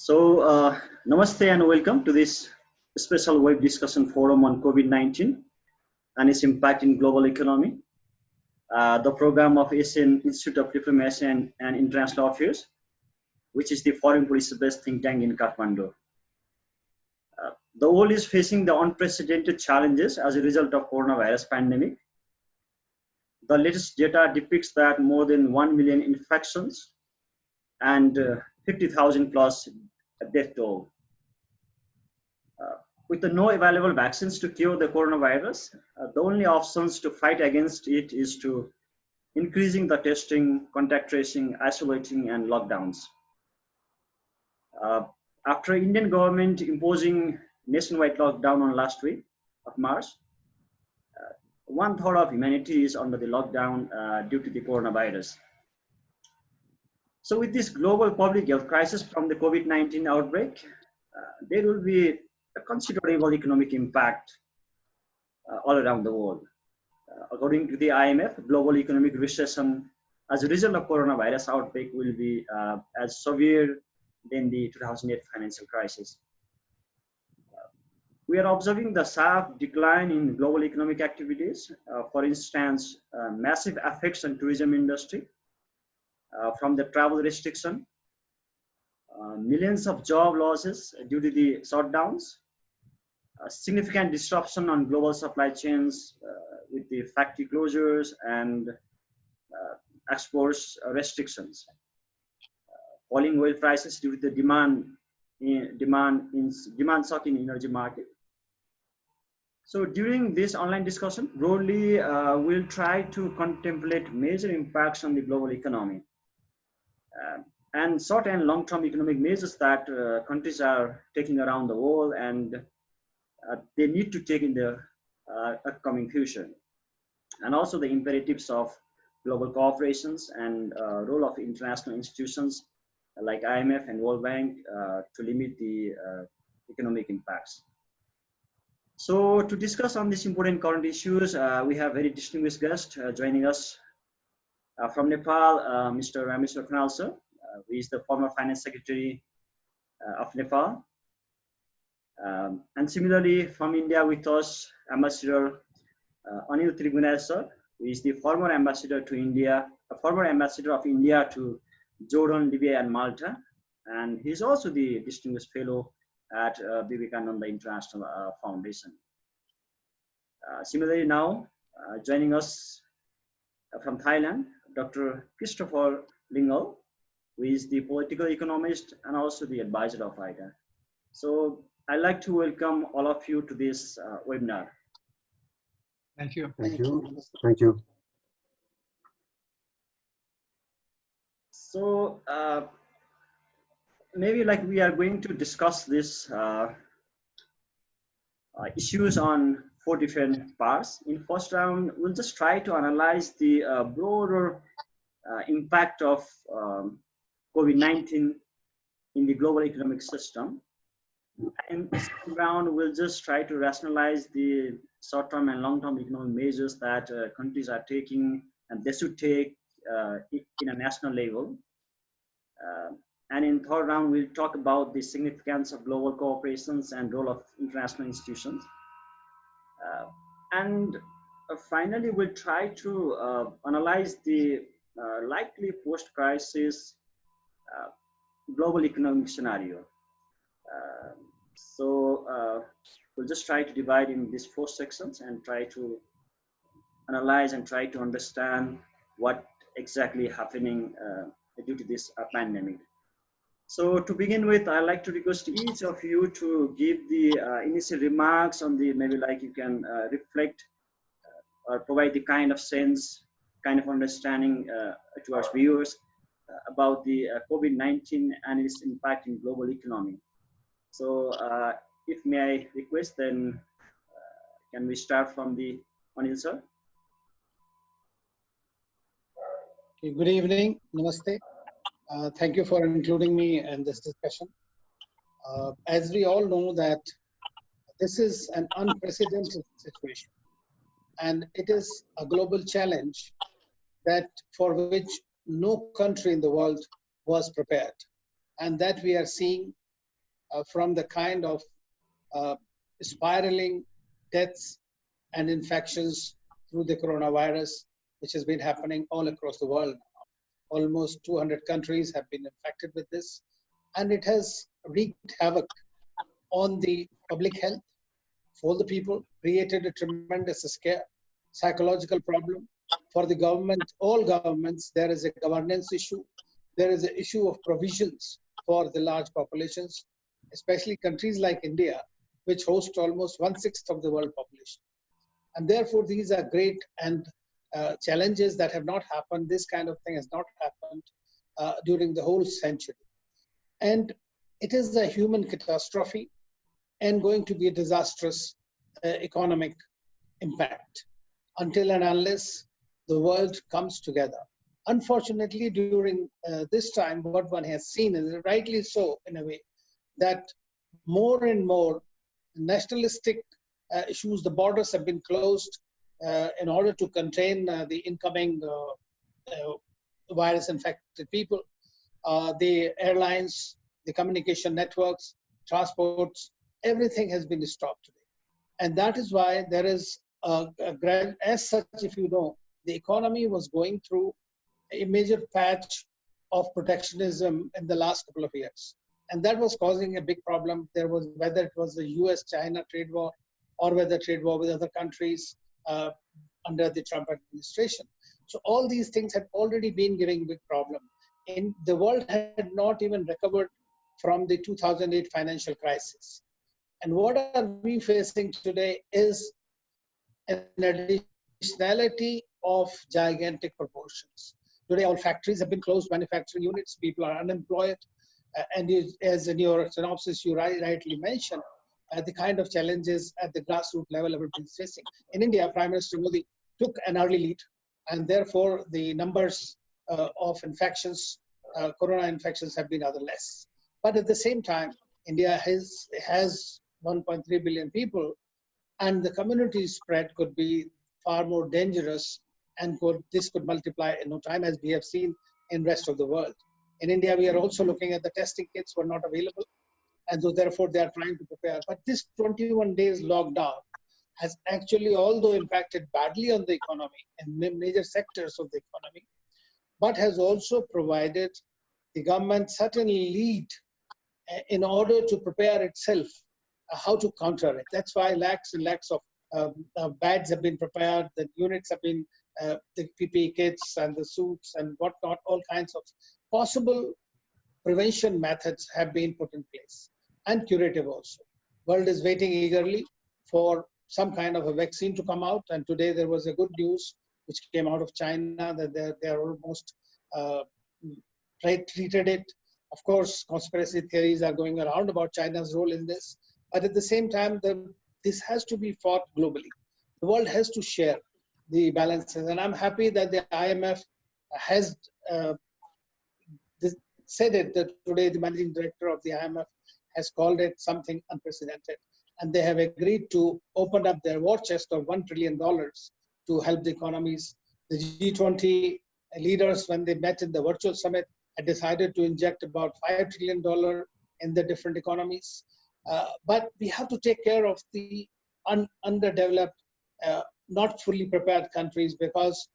Namaste and welcome to this special web discussion forum on COVID-19 and its impact in global economy. The program of Asian Institute of Diplomacy and International Affairs, which is the foreign policy-based think tank in Kathmandu. The world is facing the unprecedented challenges as a result of coronavirus pandemic. The latest data depicts that more than 1 million infections and 50,000 plus death toll. With no available vaccines to cure the coronavirus, the only options to fight against it is to increasing the testing, contact tracing, isolating, and lockdowns. After Indian government imposing nationwide lockdown on last week of March, 1/3 of humanity is under the lockdown due to the coronavirus. So with this global public health crisis from the COVID-19 outbreak, there will be a considerable economic impact all around the world. According to the IMF, global economic recession as a result of coronavirus outbreak will be as severe than the 2008 financial crisis. We are observing the sharp decline in global economic activities. For instance, massive effects on tourism industry from the travel restriction, millions of job losses due to the shutdowns, significant disruption on global supply chains with the factory closures and exports restrictions, falling oil prices due to the demand shock in energy market. So during this online discussion, broadly, we'll try to contemplate major impacts on the global economy and short and long-term economic measures that countries are taking around the world and they need to take in the upcoming future. And also the imperatives of global cooperations and role of international institutions like IMF and World Bank to limit the economic impacts. So to discuss on these important current issues, we have very distinguished guest joining us from Nepal, Mr. Rameshore Khanal, sir. Who is the former finance secretary of Nepal. And similarly from India with us, Ambassador Anil Trigunayat, sir, who is the former ambassador to India, a former ambassador of India to Jordon, Libya, and Malta. And he's also the distinguished fellow at Vivekananda International Foundation. Similarly now, joining us from Thailand, Dr. Christopher Lingle, who is the political economist and also the advisor of AIDIA. So I'd like to welcome all of you to this webinar. Thank you. Thank you. Thank you. So maybe like we are going to discuss this issues on 4 different parts. In first round, we'll just try to analyze the broader impact of COVID-19 in the global economic system. And in second round, we'll just try to rationalize the short-term and long-term economic measures that countries are taking and they should take in a national level. And in third round, we'll talk about the significance of global cooperations and role of international institutions. And finally, we'll try to analyze the likely post-crisis global economic scenario. We'll just try to divide in these 4 sections and try to analyze and try to understand what exactly happening due to this pandemic. So to begin with, I'd like to request each of you to give the initial remarks on the, maybe like you can reflect or provide the kind of sense, kind of understanding to our viewers about the COVID-19 and its impact in global economy. So if may I request, then can we start from the Anil, sir? Okay, good evening. Namaste. Thank you for including me in this discussion. As we all know that this is an unprecedented situation and it is a global challenge that for which no country in the world was prepared, and that we are seeing from the kind of spiraling deaths and infections through the coronavirus, which has been happening all across the world. Almost 200 countries have been infected with this, and it has wreaked havoc on the public health for the people, created a tremendous scare, psychological problem for the government. All governments, there is a governance issue. There is an issue of provisions for the large populations, especially countries like India, which host almost 1/6 of the world population. And therefore, these are great and challenges that have not happened. This kind of thing has not happened during the whole century. And it is a human catastrophe and going to be a disastrous economic impact until and unless the world comes together. Unfortunately, during this time, what one has seen is rightly so in a way that more and more nationalistic issues, the borders have been closed in order to contain the incoming virus infected people. The airlines, the communication networks, transports, everything has been stopped today. And that is why there is as such, if you know, the economy was going through a major patch of protectionism in the last couple of years. And that was causing a big problem. There was, whether it was the US-China trade war or whether trade war with other countries under the Trump administration. So all these things had already been giving big problem. And the world had not even recovered from the 2008 financial crisis. And what are we facing today is an additionality of gigantic proportions. Today, all factories have been closed, manufacturing units, people are unemployed. And as in your synopsis, you rightly mentioned, the kind of challenges at the grassroots level everybody's facing. In India, Prime Minister Modi took an early lead, and therefore the numbers of infections, corona infections have been rather less. But at the same time, India has 1.3 billion people, and the community spread could be far more dangerous, and this could multiply in no time, as we have seen in rest of the world. In India, we are also looking at the testing kits were not available, and so therefore they are trying to prepare. But this 21 days lockdown has actually, although impacted badly on the economy and major sectors of the economy, but has also provided the government certain lead in order to prepare itself how to counter it. That's why lakhs and lakhs of bags have been prepared, the units have been, the PPE kits and the suits and whatnot, all kinds of possible prevention methods have been put in place, and curative also. World is waiting eagerly for some kind of a vaccine to come out, and today there was a good news which came out of China that they are almost treated it. Of course, conspiracy theories are going around about China's role in this, but at the same time, this has to be fought globally. The world has to share the balances, and I'm happy that the IMF has said it, that today the managing director of the IMF has called it something unprecedented, and they have agreed to open up their war chest of $1 trillion to help the economies. The G20 leaders, when they met in the virtual summit, had decided to inject about $5 trillion in the different economies. But we have to take care of the underdeveloped, not fully prepared countries, because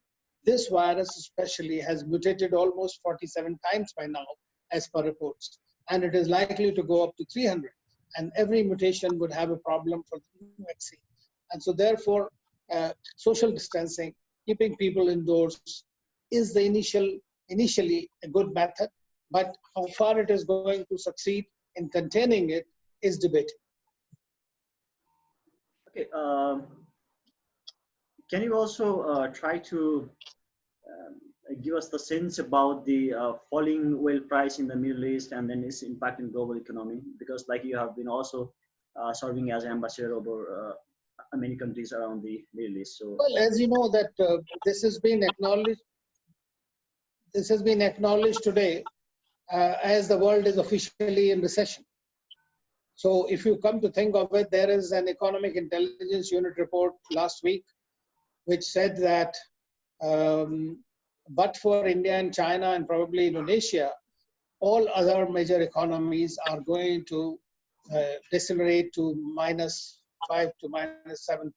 this virus especially has mutated almost 47 times by now, as per reports, and it is likely to go up to 300. And every mutation would have a problem for the new vaccine. And so therefore, social distancing, keeping people indoors is the initially a good method, but how far it is going to succeed in containing it is debated. Okay, can you also try to give us the sense about the falling oil price in the Middle East and then its impact in global economy? Because like you have been also serving as ambassador over many countries around the Middle East. So, well, as you know that this has been acknowledged. This has been acknowledged today as the world is officially in recession. So if you come to think of it, there is an Economic Intelligence Unit report last week which said that but for India and China and probably Indonesia, all other major economies are going to decelerate to -5 to -7%.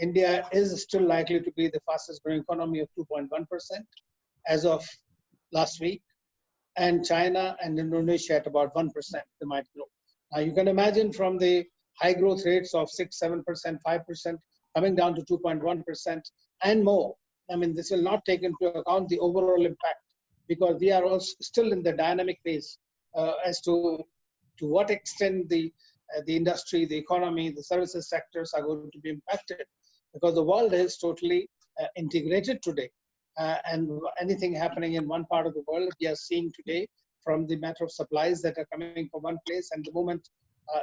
India is still likely to be the fastest growing economy of 2.1% as of last week, and China and Indonesia at about 1% they might grow. Now you can imagine from the high growth rates of 6, 7%, 5% coming down to 2.1% and more. I mean, this will not take into account the overall impact because we are also still in the dynamic phase as to what extent the industry, the economy, the services sectors are going to be impacted because the world is totally integrated today. And anything happening in one part of the world, we are seeing today from the matter of supplies that are coming from one place, and the moment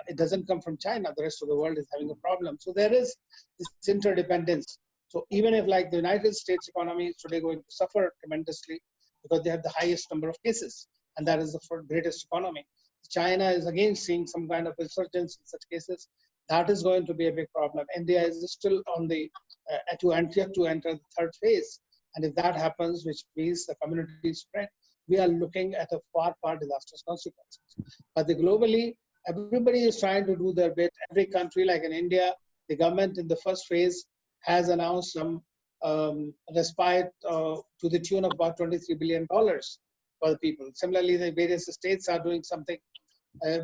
it doesn't come from China, the rest of the world is having a problem. So there is this interdependence. So even if like the United States economy is today going to suffer tremendously because they have the highest number of cases, and that is the greatest economy. China is again seeing some kind of resurgence in such cases. That is going to be a big problem. India is still on the to enter the third phase. And if that happens, which means the community spread, we are looking at a far, far disastrous consequences. But globally, everybody is trying to do their bit. Every country, like in India, the government in the first phase has announced some respite to the tune of about $23 billion for the people. Similarly, the various states are doing something.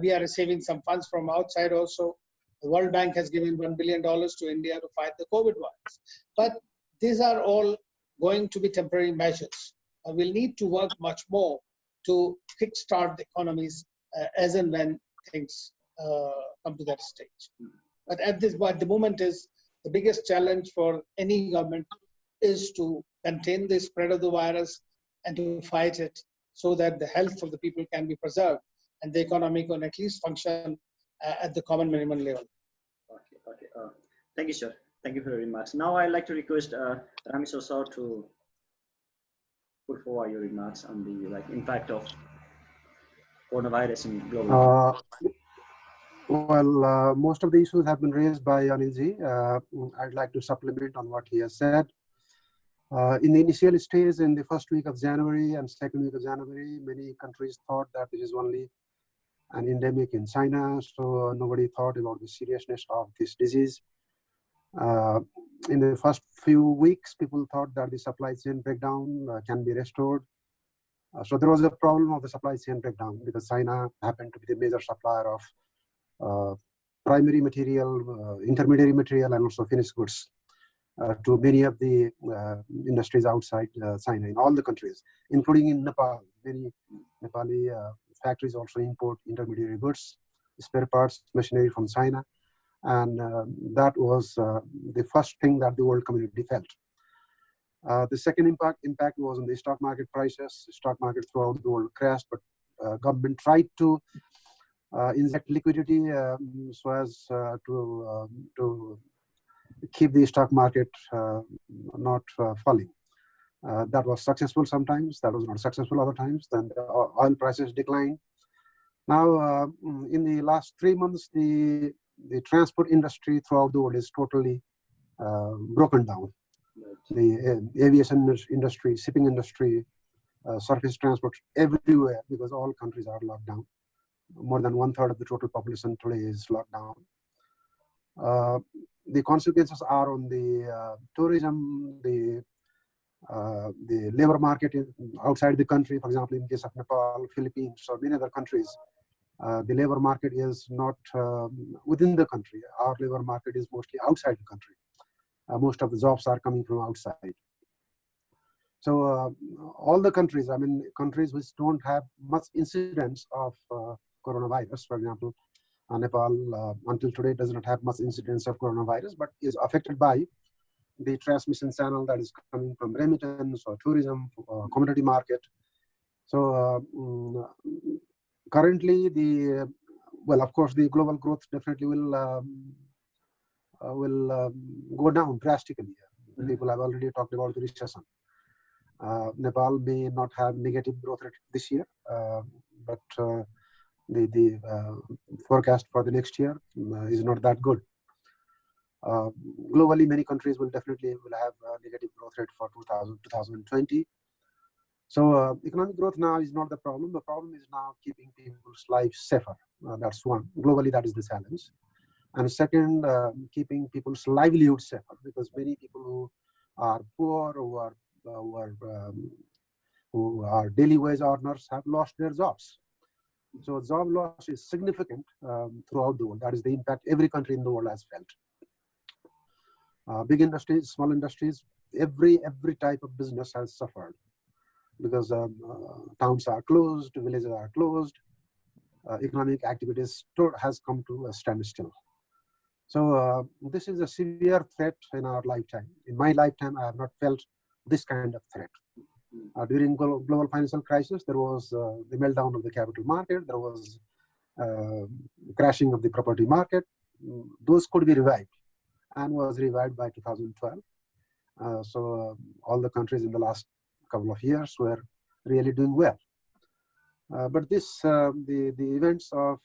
We are receiving some funds from outside also. The World Bank has given $1 billion to India to fight the COVID virus. But these are all going to be temporary measures. We'll need to work much more to kickstart the economies as and when things come to that stage. But at the moment is the biggest challenge for any government is to contain the spread of the virus and to fight it so that the health of the people can be preserved and the economy can at least function at the common minimum level. Okay. Thank you, sir. Thank you for your remarks. Now I'd like to request Rameshore sir to put forward your remarks on the impact of coronavirus in global. Most of the issues have been raised by Anilji. I'd like to supplement on what he has said. In the initial stage, in the first week of January and second week of January, many countries thought that this is only an endemic in China, so nobody thought about the seriousness of this disease. In the first few weeks, people thought that the supply chain breakdown can be restored. So there was a problem of the supply chain breakdown because China happened to be the major supplier of primary material, intermediary material, and also finished goods to many of the industries outside China in all the countries, including in Nepal. Many Nepali factories also import intermediary goods, spare parts, machinery from China. And that was the first thing that the world community felt. The second impact was on the stock market prices. The stock market throughout the world crashed, but government tried to inject liquidity so as to keep the stock market not falling. That was successful sometimes, that was not successful other times. Then the oil prices declined. Now, in the last 3 months, the transport industry throughout the world is totally broken down. The aviation industry, shipping industry, surface transport, everywhere, because all countries are locked down. More than 1/3 of the total population today is locked down. The consequences are on the tourism, the labor market outside the country. For example, in case of Nepal, Philippines, or many other countries, the labor market is not within the country. Our labor market is mostly outside the country. Most of the jobs are coming from outside. So all the countries, I mean, countries which don't have much incidence of coronavirus, for example, Nepal until today does not have much incidence of coronavirus, but is affected by the transmission channel that is coming from remittance or tourism, commodity market. So currently, of course, the global growth definitely will go down drastically. People have already talked about the recession. Nepal may not have negative growth rate this year, but the forecast for the next year is not that good. Globally, many countries will definitely have a negative growth rate for 2020. So economic growth now is not the problem. The problem is now keeping people's lives safer. That's one. Globally, that is the challenge. And second, keeping people's livelihoods safer, because many people who are poor, who are daily wage earners have lost their jobs. So job loss is significant throughout the world. That is the impact every country in the world has felt. Big industries, small industries, every type of business has suffered, because towns are closed, villages are closed, economic activities has come to a standstill. So this is a severe threat in our lifetime. In my lifetime, I have not felt this kind of threat. During global financial crisis, there was the meltdown of the capital market, there was crashing of the property market. Those could be revived, and was revived by 2012. All the countries in the last couple of years were really doing well. But this, the events of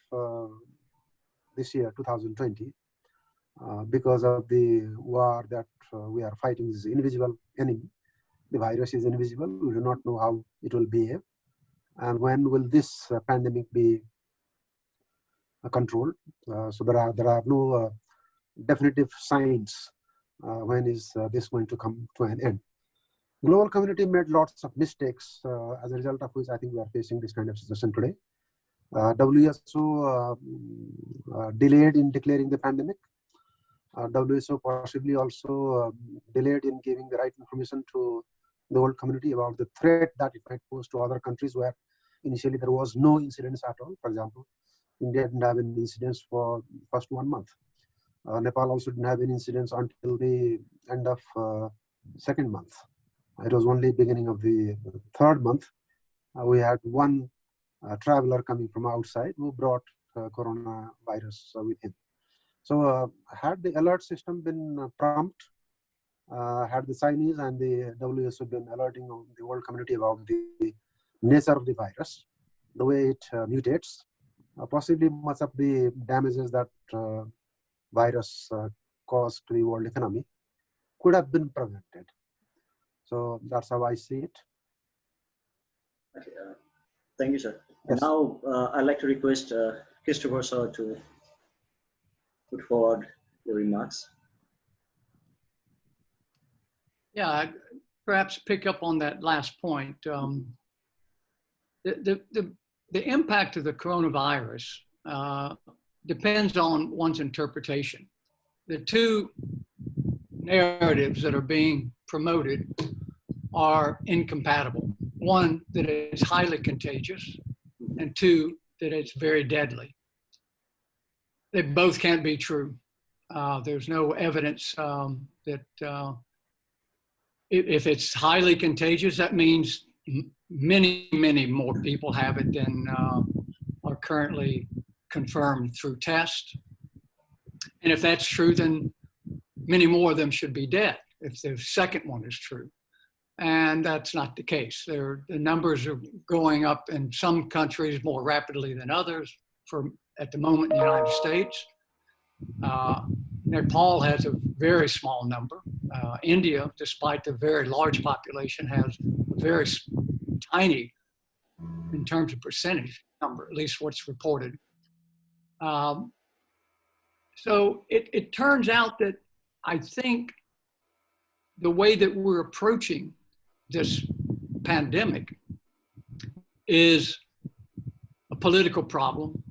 this year, 2020, because of the war that we are fighting, this invisible enemy, the virus is invisible. We do not know how it will behave, and when will this pandemic be controlled. So there are no definitive signs when is this going to come to an end. Global community made lots of mistakes, as a result of which I think we are facing this kind of situation today. WHO delayed in declaring the pandemic. WHO possibly also delayed in giving the right information to the world community about the threat that it might pose to other countries where initially there was no incidence at all. For example, India didn't have any incidence for first 1 month. Nepal also didn't have any incidence until the end of second month. It was only beginning of the third month. We had one traveler coming from outside who brought coronavirus with him. So had the alert system been prompt, had the Chinese and the WHO been alerting the world community about the nature of the virus, the way it mutates, possibly much of the damages that virus caused to the world economy could have been prevented. So that's how I see it. Okay, thank you, sir. Yes. Now I'd like to request Christopher sir to put forward your remarks. Yeah, I'd perhaps pick up on that last point. The impact of the coronavirus depends on one's interpretation. The two narratives that are being promoted are incompatible. One, that it's highly contagious, and two, that it's very deadly. They both can't be true. There's no evidence that if it's highly contagious, that means many more people have it than are currently confirmed through tests. And if that's true, then many more of them should be dead, if the second one is true. And that's not the case. The numbers are going up in some countries more rapidly than others. At the moment in the United States, Nepal has a very small number. India, despite the very large population, has a very tiny, in terms of percentage number, at least what's reported. So it turns out that I think the way that we're approaching this pandemic is a political problem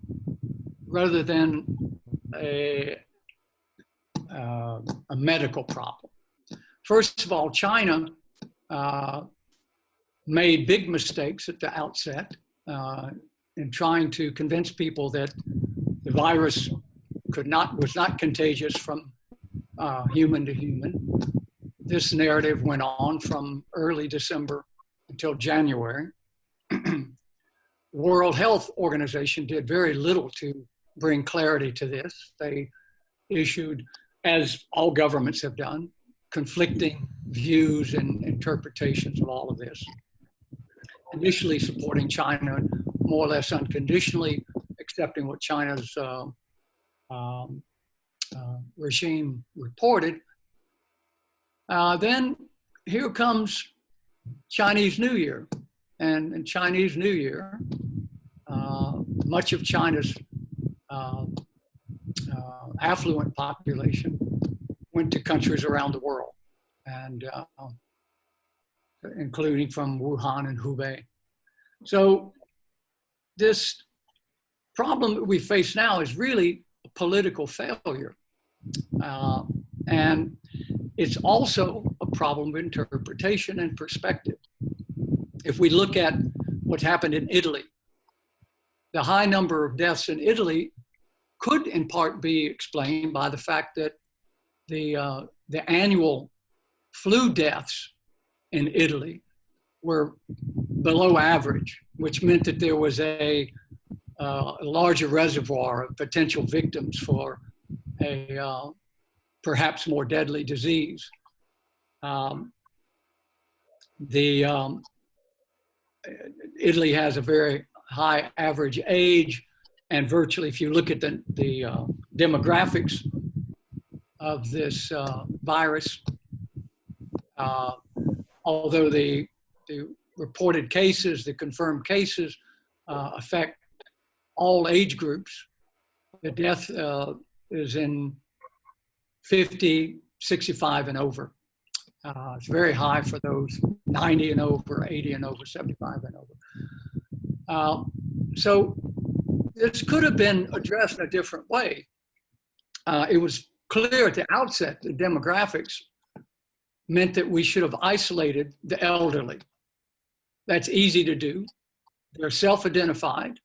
rather than a medical problem. First of all, China made big mistakes at the outset in trying to convince people that the virus was not contagious from human to human. This narrative went on from early December until January. The World Health Organization did very little to bring clarity to this. They issued, as all governments have done, conflicting views and interpretations of all of this. Initially supporting China more or less unconditionally, accepting what China's regime reported. Then here comes Chinese New Year, and Chinese New Year, much of China's affluent population went to countries around the world, and including from Wuhan and Hubei. So this problem that we face now is really a political failure. And it's also a problem of interpretation and perspective. If we look at what happened in Italy, the high number of deaths in Italy could in part be explained by the fact that the annual flu deaths in Italy were below average, which meant that there was a larger reservoir of potential victims for a perhaps more deadly disease. Italy has a very high average age, and virtually, if you look at the demographics of this virus, although the reported cases, the confirmed cases, affect all age groups, the death is in 50, 65 and over. It's very high for those 90 and over, 80 and over, 75 and over. So this could have been addressed in a different way. It was clear at the outset the demographics meant that we should have isolated the elderly. That's easy to do. They're self-identified,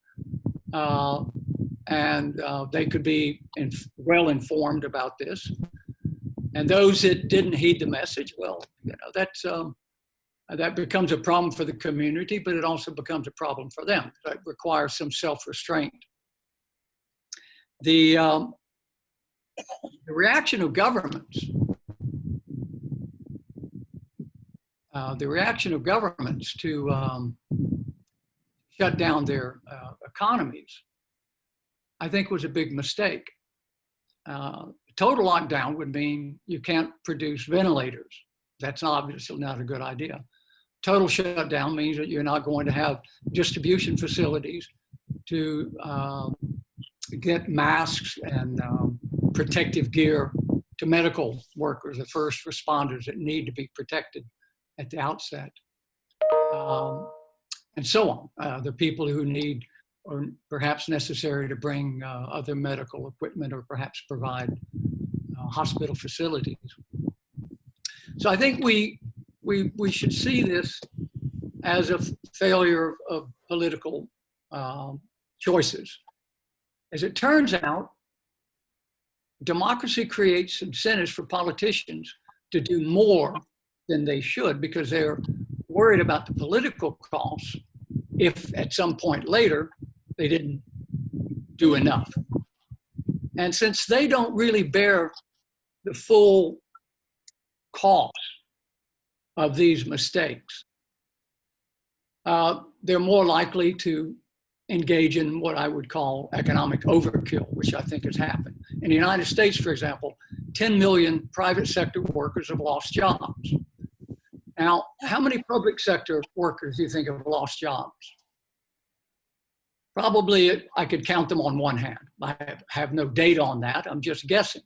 and they could be well informed about this. And those that didn't heed the message, well, you know, that becomes a problem for the community, but it also becomes a problem for them. That requires some self-restraint. The reaction of governments, to shut down their economies, I think was a big mistake. Total lockdown would mean you can't produce ventilators. That's obviously not a good idea. Total shutdown means that you're not going to have distribution facilities to get masks and protective gear to medical workers, the first responders that need to be protected at the outset, and so on. The people who need, or perhaps necessary to bring other medical equipment, or perhaps provide hospital facilities. So I think we should see this as a failure of political choices. As it turns out, democracy creates incentives for politicians to do more than they should because they're worried about the political costs if at some point later they didn't do enough. And since they don't really bear the full cost of these mistakes, they're more likely to engage in what I would call economic overkill, which I think has happened. In the United States, for example, 10 million private sector workers have lost jobs. Now, how many public sector workers do you think have lost jobs? Probably, I could count them on one hand. I have no data on that, I'm just guessing.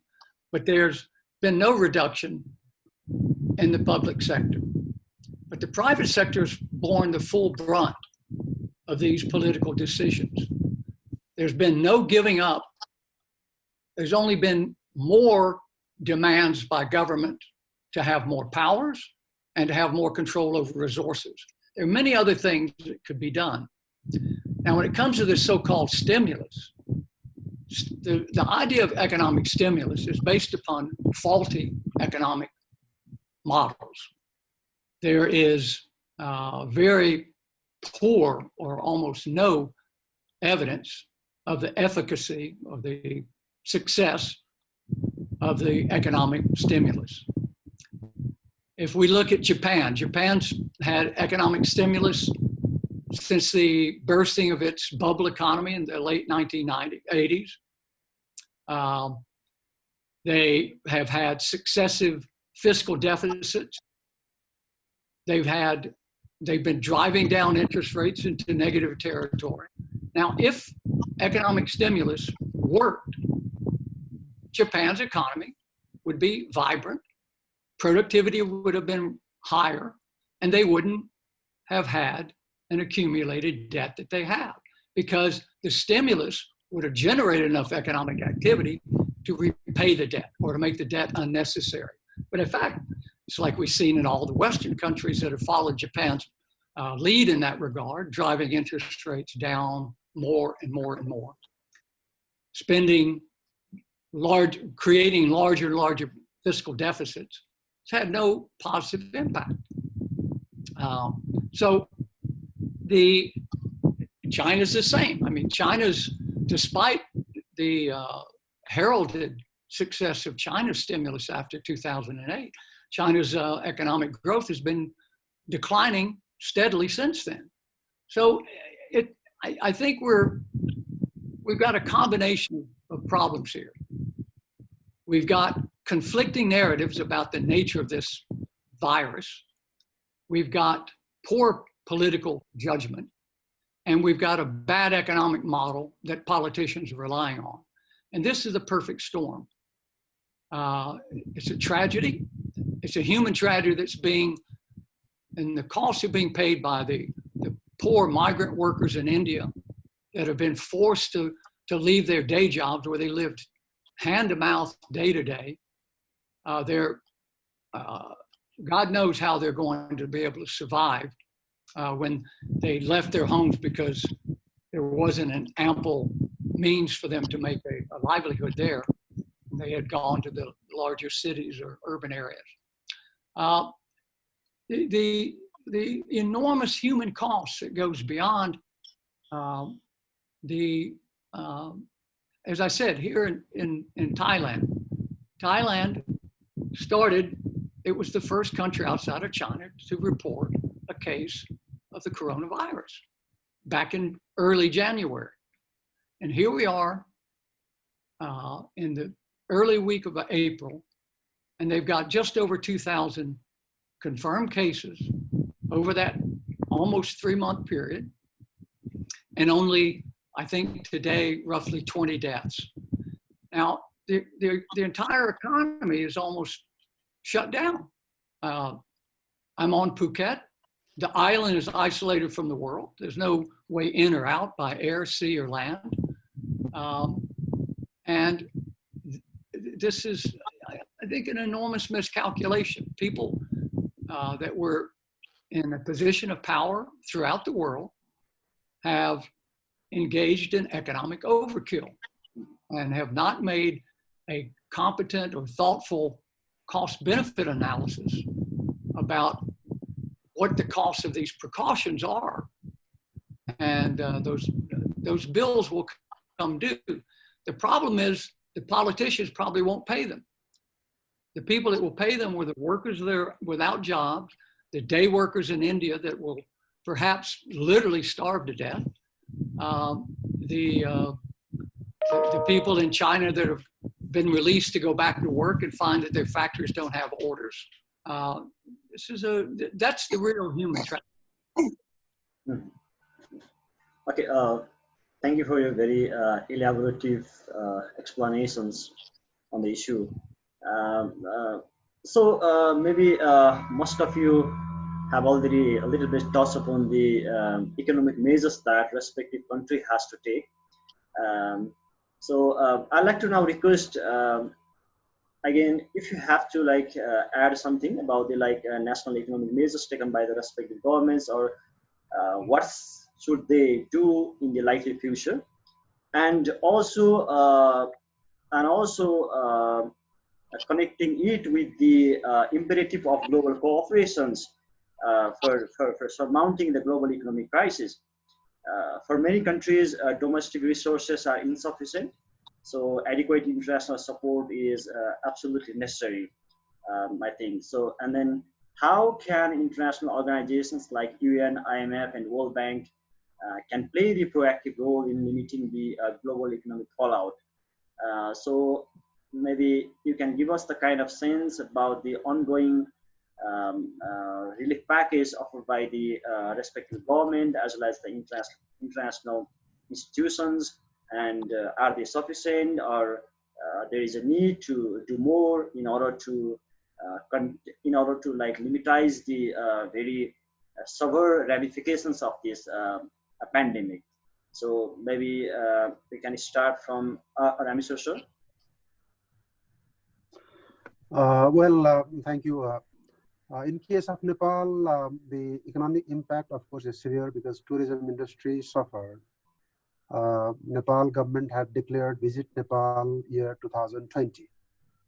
But there's been no reduction in the public sector. But the private sector's borne the full brunt of these political decisions. There's been no giving up. There's only been more demands by government to have more powers and to have more control over resources. There are many other things that could be done. Now, when it comes to this so-called stimulus, the idea of economic stimulus is based upon faulty economic models. There is very poor or almost no evidence of the efficacy of the success of the economic stimulus. If we look at Japan, Japan's had economic stimulus since the bursting of its bubble economy in the late 1980s. They have had successive fiscal deficits. They've had They've been driving down interest rates into negative territory. Now, if economic stimulus worked, Japan's economy would be vibrant, productivity would have been higher, and they wouldn't have had an accumulated debt that they have, because the stimulus would have generated enough economic activity to repay the debt or to make the debt unnecessary. But in fact, it's like we've seen in all the Western countries that have followed Japan's lead in that regard, driving interest rates down more and more and more. Spending creating larger and larger fiscal deficits. It's had no positive impact. So China's the same. I mean, China's, despite the heralded success of China's stimulus after 2008, China's economic growth has been declining steadily since then. So I think we've got a combination of problems here. We've got conflicting narratives about the nature of this virus. We've got poor political judgment, and we've got a bad economic model that politicians are relying on. And this is the perfect storm. It's a tragedy. It's a human tragedy and the costs are being paid by the poor migrant workers in India that have been forced to leave their day jobs where they lived hand to mouth, day to day. God knows how they're going to be able to survive when they left their homes because there wasn't an ample means for them to make a livelihood there. They had gone to the larger cities or urban areas. The enormous human cost that goes beyond as I said, here in Thailand. Thailand started, it was the first country outside of China to report a case of the coronavirus back in early January. And here we are in the early week of April, and they've got just over 2,000 confirmed cases over that almost 3-month period, and only, I think today, roughly 20 deaths. Now, the entire economy is almost shut down. I'm on Phuket. The island is isolated from the world. There's no way in or out by air, sea, or land. And this is, I think, an enormous miscalculation. People that were in a position of power throughout the world have engaged in economic overkill and have not made a competent or thoughtful cost-benefit analysis about what the cost of these precautions are. And those bills will come due. The problem is the politicians probably won't pay them. The people that will pay them were the workers there without jobs, the day workers in India that will perhaps literally starve to death, the people in China that have been released to go back to work and find that their factories don't have orders. That's the real human tragedy. Okay, thank you for your very elaborative explanations on the issue. So maybe most of you have already a little bit touched upon the economic measures that respective country has to take. So I'd like to now request, again, if you have to add something about the national economic measures taken by the respective governments, or what should they do in the likely future, and also connecting it with the imperative of global cooperations for surmounting the global economic crisis. For many countries, domestic resources are insufficient, so adequate international support is absolutely necessary, I think. So, and then how can international organizations like UN, IMF, and World Bank can play the proactive role in limiting the global economic fallout? So maybe you can give us the kind of sense about the ongoing relief package offered by the respective government as well as the international institutions, and are they sufficient, or there is a need to do more in order to like limitize the very severe ramifications of this pandemic. So maybe we can start from Rameshore, sir. Thank you. In case of Nepal, the economic impact, of course, is severe because tourism industry suffered. Nepal government had declared Visit Nepal year 2020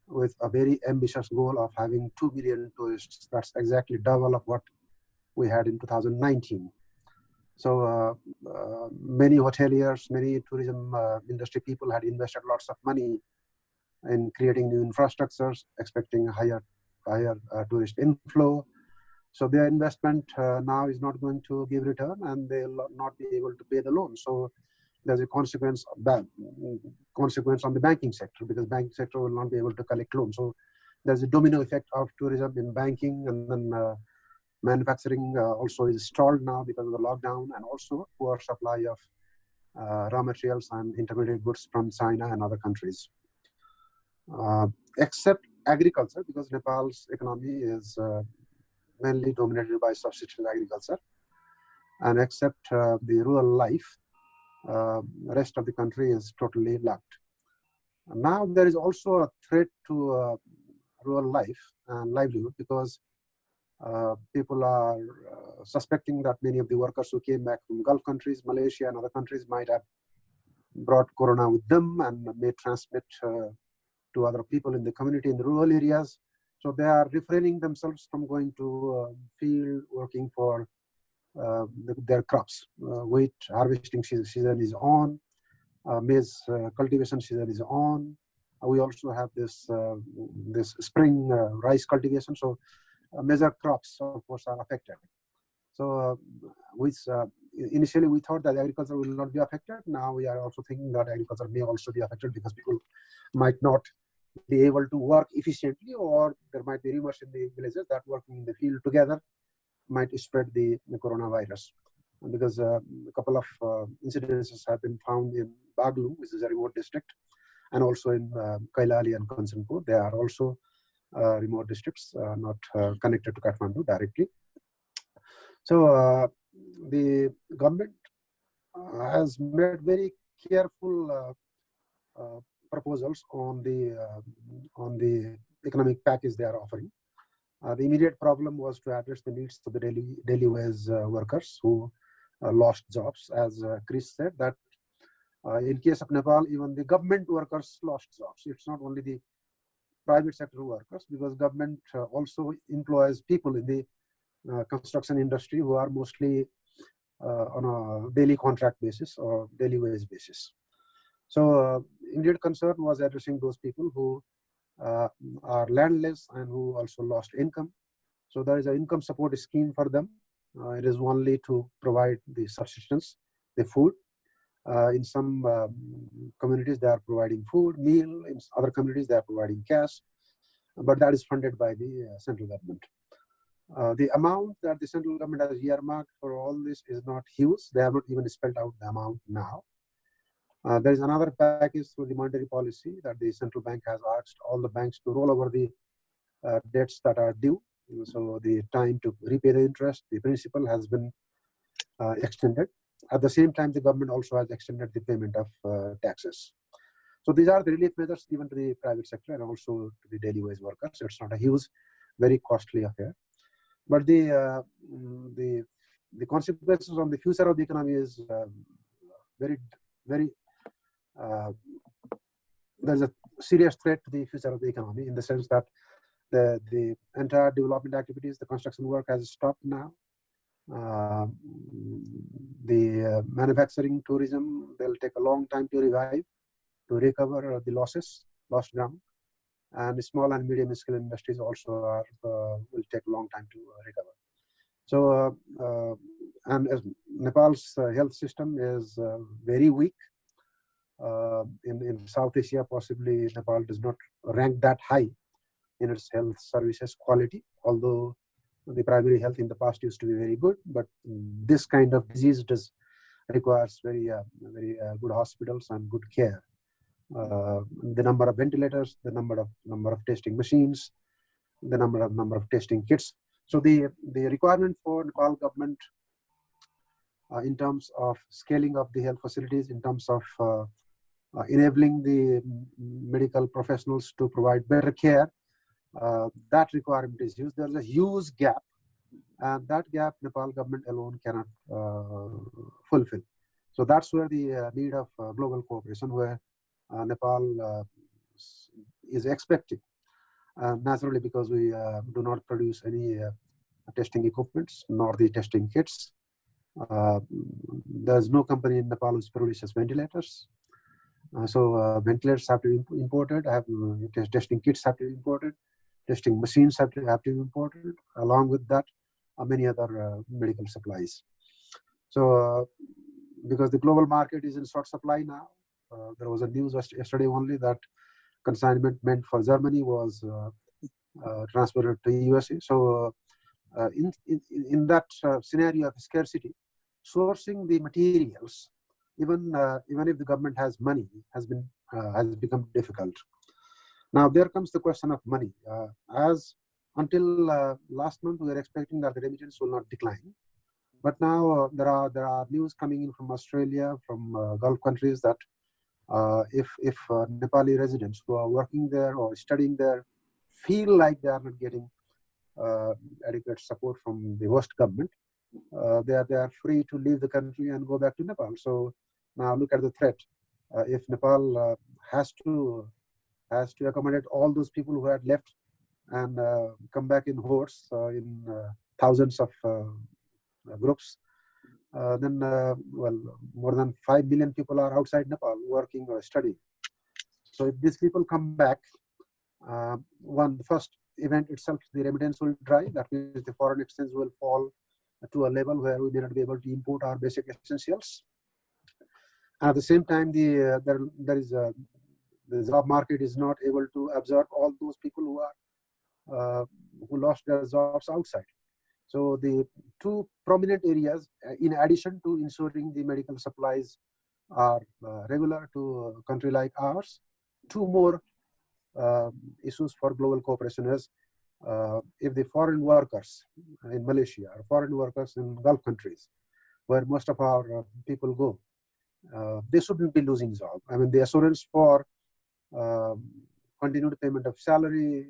with a very ambitious goal of having 2 million tourists. That's exactly double of what we had in 2019. So many hoteliers, many tourism industry people had invested lots of money in creating new infrastructures, expecting higher tourist inflow. So their investment now is not going to give return, and they'll not be able to pay the loan. So there's a consequence on the banking sector, because banking sector will not be able to collect loans. So there's a domino effect of tourism in banking, and then manufacturing also is stalled now because of the lockdown, and also poor supply of raw materials and intermediate goods from China and other countries. Except agriculture, because Nepal's economy is mainly dominated by subsistence agriculture, and except the rural life, rest of the country is totally locked. Now there is also a threat to rural life and livelihood, because people are suspecting that many of the workers who came back from Gulf countries, Malaysia and other countries might have brought corona with them and may transmit to other people in the community in the rural areas. So they are refraining themselves from going to field working for their crops. Wheat harvesting season is on, maize cultivation season is on. We also have this spring rice cultivation. So major crops, of course, are affected. So initially we thought that agriculture will not be affected. Now we are also thinking that agriculture may also be affected, because people might not be able to work efficiently, or there might be rumors in the villages that working in the field together might spread the coronavirus. Because a couple of incidences have been found in Baglu, which is a remote district, and also in Kailali and Kanchanpur. They are also remote districts, not connected to Kathmandu directly. So the government has made very careful proposals on the economic package they are offering. The immediate problem was to address the needs of the daily wage workers who lost jobs. As Chris said, that in case of Nepal, even the government workers lost jobs. It's not only the private sector workers, because government also employs people in the construction industry who are mostly on a daily contract basis or daily wage basis. So immediate concern was addressing those people who are landless and who also lost income. So there is an income support scheme for them. It is only to provide the subsistence, the food. In some communities, they are providing food, meal. In other communities, they are providing cash. But that is funded by the central government. The amount that the central government has earmarked for all this is not huge. They have not even spelled out the amount now. There is another package through the monetary policy that the central bank has asked all the banks to roll over the debts that are due. So the time to repay the interest, the principal, has been extended. At the same time, the government also has extended the payment of taxes. So these are the relief measures given to the private sector and also to the daily wage workers. So it's not a huge, very costly affair. But the consequences on the future of the economy is very there's a serious threat to the future of the economy, in the sense that the entire development activities, the construction work has stopped now. The manufacturing, tourism, they'll take a long time to revive, to recover the lost ground. And small and medium scale industries also will take a long time to recover. So, and as Nepal's health system is very weak. In South Asia, possibly Nepal does not rank that high in its health services quality, although The primary health in the past used to be very good, but this kind of disease requires very good hospitals and good care. The number of ventilators, the number of testing machines, the number of testing kits. So the requirement for Nepal government in terms of scaling up the health facilities, in terms of enabling the medical professionals to provide better care, that requirement is huge. There's a huge gap, and that gap Nepal government alone cannot fulfill. So that's where the need of global cooperation, where Nepal is expecting, naturally, because we do not produce any testing equipments nor the testing kits. There's no company in Nepal which produces ventilators. So ventilators have to be imported, testing kits have to be imported, testing machines have to be imported, along with that many other medical supplies. So because the global market is in short supply now, there was a news yesterday only that consignment meant for Germany was transferred to USA. So in that scenario of scarcity, sourcing the materials, even if the government has money, has become difficult. Now there comes the question of money. As until last month, we were expecting that the remittance will not decline, but now there are news coming in from Australia, from Gulf countries, that if Nepali residents who are working there or studying there feel like they are not getting adequate support from the host government, they are free to leave the country and go back to Nepal. So now look at the threat. If Nepal has to accommodate all those people who had left and come back in hordes, in thousands of groups, then well, more than 5 million people are outside Nepal working or studying. So if these people come back, the first event itself, the remittance will dry. That means the foreign exchange will fall to a level where we may not be able to import our basic essentials. At the same time, the job market is not able to absorb all those people who lost their jobs outside. So the two prominent areas, in addition to ensuring the medical supplies are regular to a country like ours, two more issues for global cooperation is if the foreign workers in Malaysia or foreign workers in Gulf countries, where most of our people go, they shouldn't be losing job. I mean, the assurance for continued payment of salary,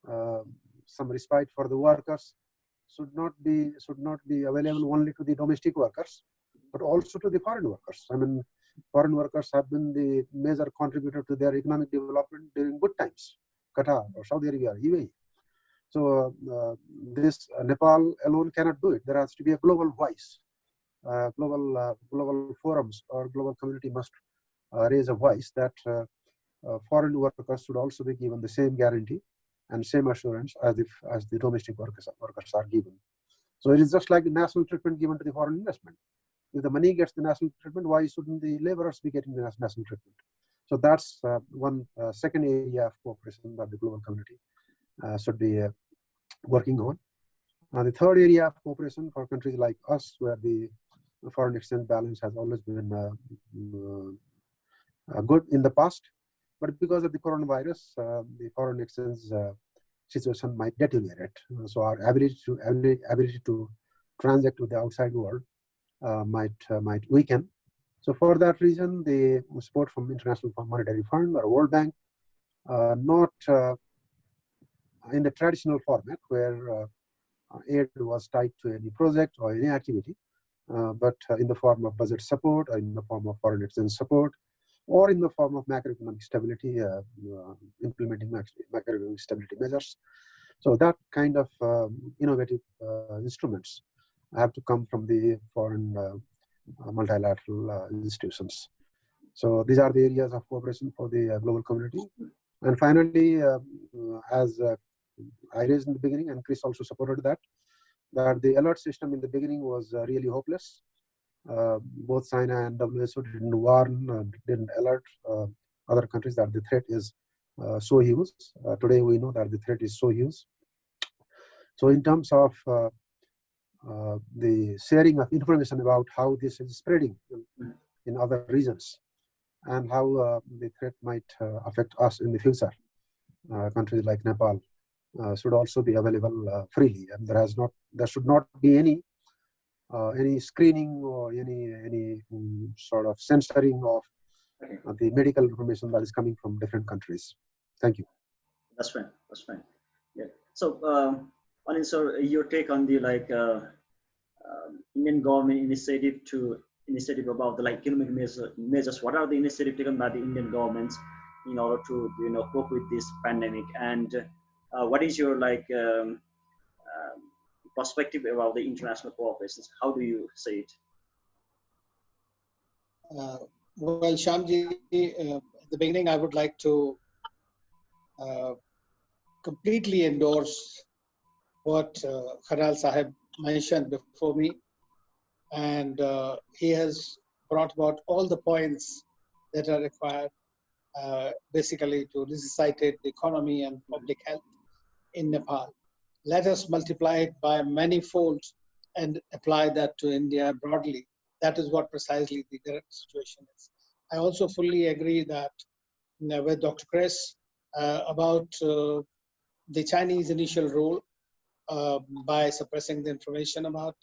some respite for the workers should not be available only to the domestic workers, but also to the foreign workers. I mean, foreign workers have been the major contributor to their economic development during good times, Qatar or Saudi Arabia, UAE. So this Nepal alone cannot do it. There has to be a global voice. Global forums or global community must raise a voice that foreign workers should also be given the same guarantee and same assurance as the domestic workers are given. So it is just like the national treatment given to the foreign investment. If the money gets the national treatment, why shouldn't the laborers be getting the national treatment? So that's one second area of cooperation that the global community should be working on. The third area of cooperation for countries like us, where the foreign exchange balance has always been good in the past, but because of the coronavirus, the foreign exchange situation might deteriorate. So our ability to transact with the outside world might weaken. So for that reason, the support from International Monetary Fund or World Bank, not in the traditional format where aid was tied to any project or any activity, but in the form of budget support, or in the form of foreign exchange support, or in the form of macroeconomic stability, implementing macroeconomic stability measures. So that kind of innovative instruments have to come from the foreign multilateral institutions. So these are the areas of cooperation for the global community. And finally, as I raised in the beginning, and Chris also supported that the alert system in the beginning was really hopeless. Both China and WHO didn't warn, didn't alert other countries that the threat is so huge. Today we know that the threat is so huge. So in terms of the sharing of information about how this is spreading in other regions and how the threat might affect us in the future, countries like Nepal should also be available freely, and there should not be any screening or any sort of censoring of the medical information that is coming from different countries. Thank you. That's fine. That's fine. Yeah. So, Anil, sir, your take on the Indian government initiative about the economic measures. What are the initiatives taken by the Indian governments in order to cope with this pandemic? And what is your perspective about the international cooperation? How do you say it? Well, Shyamji, at the beginning, I would like to completely endorse what Khanal Sahib mentioned before me. And he has brought about all the points that are required basically to resuscitate the economy and public health in Nepal. Let us multiply it by many folds and apply that to India broadly. That is what precisely the direct situation is. I also fully agree that with Dr. Chris about the Chinese initial role by suppressing the information about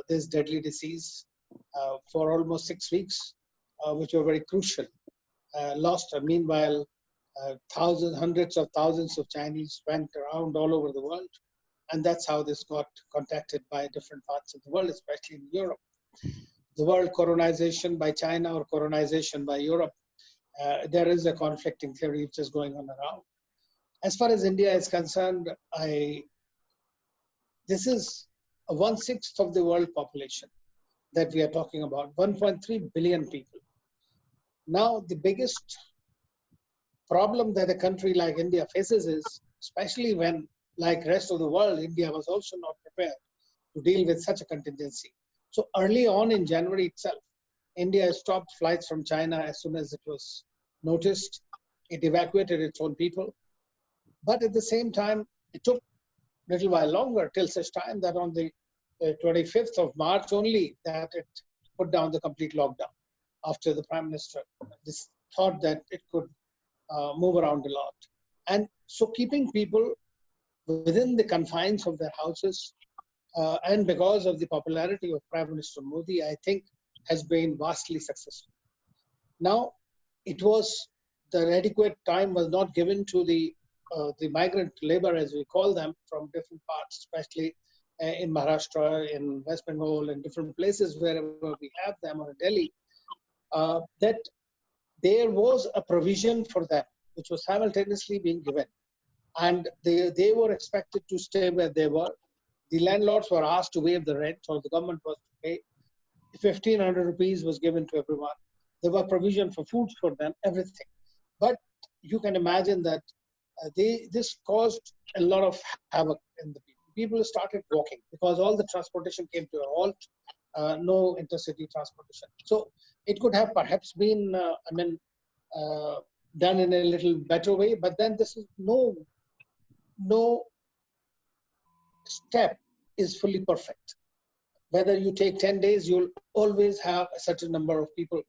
this deadly disease for almost 6 weeks, which were very crucial. Lost. Meanwhile, hundreds of thousands of Chinese went around all over the world, and that's how this got contacted by different parts of the world, especially in Europe. The word colonization by China or colonization by Europe, there is a conflicting theory which is going on around. As far as India is concerned, this is 1/6 of the world population that we are talking about, 1.3 billion people. Now, the biggest problem that a country like India faces is, especially when, like rest of the world, India was also not prepared to deal with such a contingency. So early on in January itself, India stopped flights from China as soon as it was noticed. It evacuated its own people. But at the same time, it took a little while longer till such time that on the 25th of March only that it put down the complete lockdown after the Prime Minister thought that it could move around a lot. And so keeping people within the confines of their houses and because of the popularity of Prime Minister Modi, I think has been vastly successful. Now, it was the adequate time was not given to the migrant labor, as we call them, from different parts, especially in Maharashtra, in West Bengal, and different places wherever we have them, or Delhi, that there was a provision for them, which was simultaneously being given. And they were expected to stay where they were. The landlords were asked to waive the rent, or the government was to pay. 1,500 rupees was given to everyone. There were provision for food for them, everything. But you can imagine that this caused a lot of havoc in the people. People started walking because all the transportation came to a halt, no intercity transportation. So it could have perhaps been, done in a little better way, but then this is no step is fully perfect. Whether you take 10 days, you'll always have a certain number of people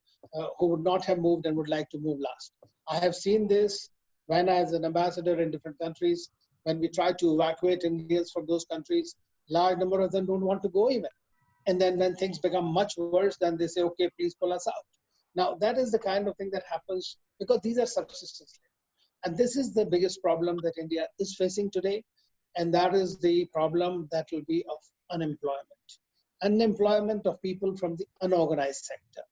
who would not have moved and would like to move last. I have seen this when as an ambassador in different countries, when we try to evacuate Indians from those countries, large number of them don't want to go even. And then when things become much worse, then they say, okay, please pull us out. Now, that is the kind of thing that happens because these are subsistence labor. And this is the biggest problem that India is facing today. And that is the problem that will be of unemployment. Unemployment of people from the unorganized sector,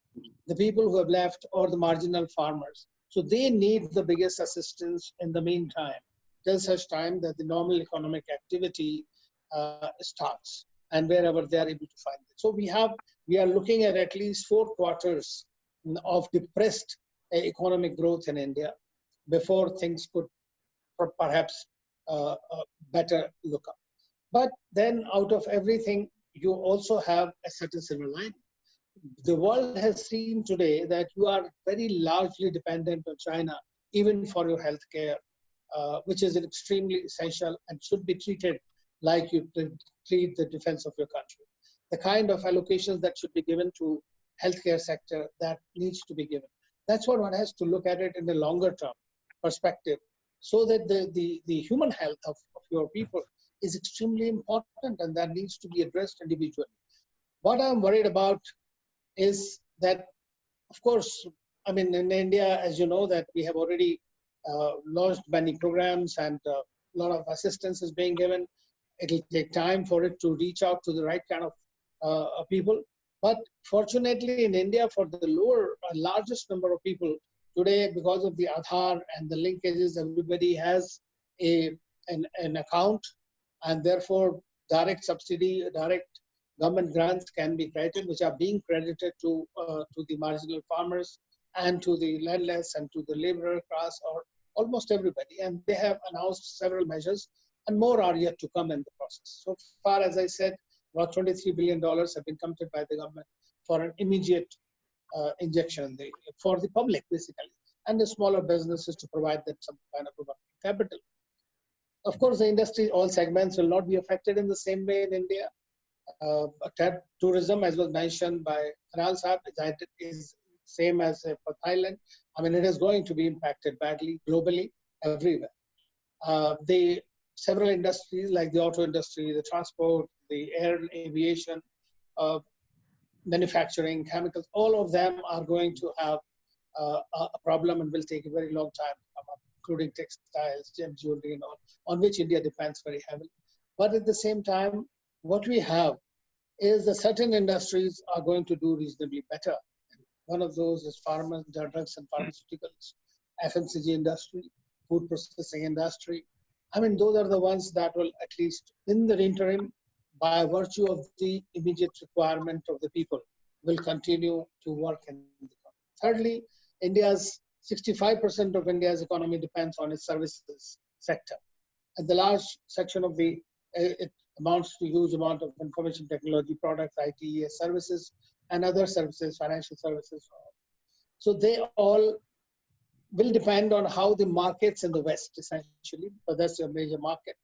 the people who have left or the marginal farmers. So they need the biggest assistance in the meantime, till such time that the normal economic activity starts and wherever they are able to find it. So we are looking at least 4 quarters of depressed economic growth in India before things could perhaps better look up. But then out of everything, you also have a certain silver lining. The world has seen today that you are very largely dependent on China, even for your healthcare, which is extremely essential and should be treated like you treat the defense of your country. The kind of allocations that should be given to healthcare sector that needs to be given. That's what one has to look at it in the longer term perspective, so that the human health of your people is extremely important, and that needs to be addressed individually. What I'm worried about is that, of course, I mean, in India, as you know, that we have already launched many programs, and a lot of assistance is being given. It'll take time for it to reach out to the right kind of people. But fortunately, in India, for the largest number of people today, because of the Aadhaar and the linkages, everybody has an account, and therefore direct subsidy, direct government grants can be credited, which are being credited to the marginal farmers and to the landless and to the laborer class, or almost everybody. And they have announced several measures, and more are yet to come in the process. So far, as I said, about $23 billion have been committed by the government for an immediate injection for the public, basically, and the smaller businesses to provide them some kind of working capital. Of course, the industry, all segments will not be affected in the same way in India. Tourism, as was mentioned by Khanal Sahab, is same as for Thailand. I mean, it is going to be impacted badly globally, everywhere. The several industries like the auto industry, the transport, the air aviation, manufacturing, chemicals, all of them are going to have a problem and will take a very long time to come up, including textiles, gem jewelry, and all, on which India depends very heavily. But at the same time, what we have is that certain industries are going to do reasonably better. One of those is drugs and pharmaceuticals, FMCG industry, food processing industry. I mean, those are the ones that will, at least in the interim, by virtue of the immediate requirement of the people, will continue to work in the economy. Thirdly, 65% of India's economy depends on its services sector. And the large section of it amounts to a huge amount of information technology products, ITES services, and other services, financial services. So they all will depend on how the markets in the West, essentially, but that's your major market,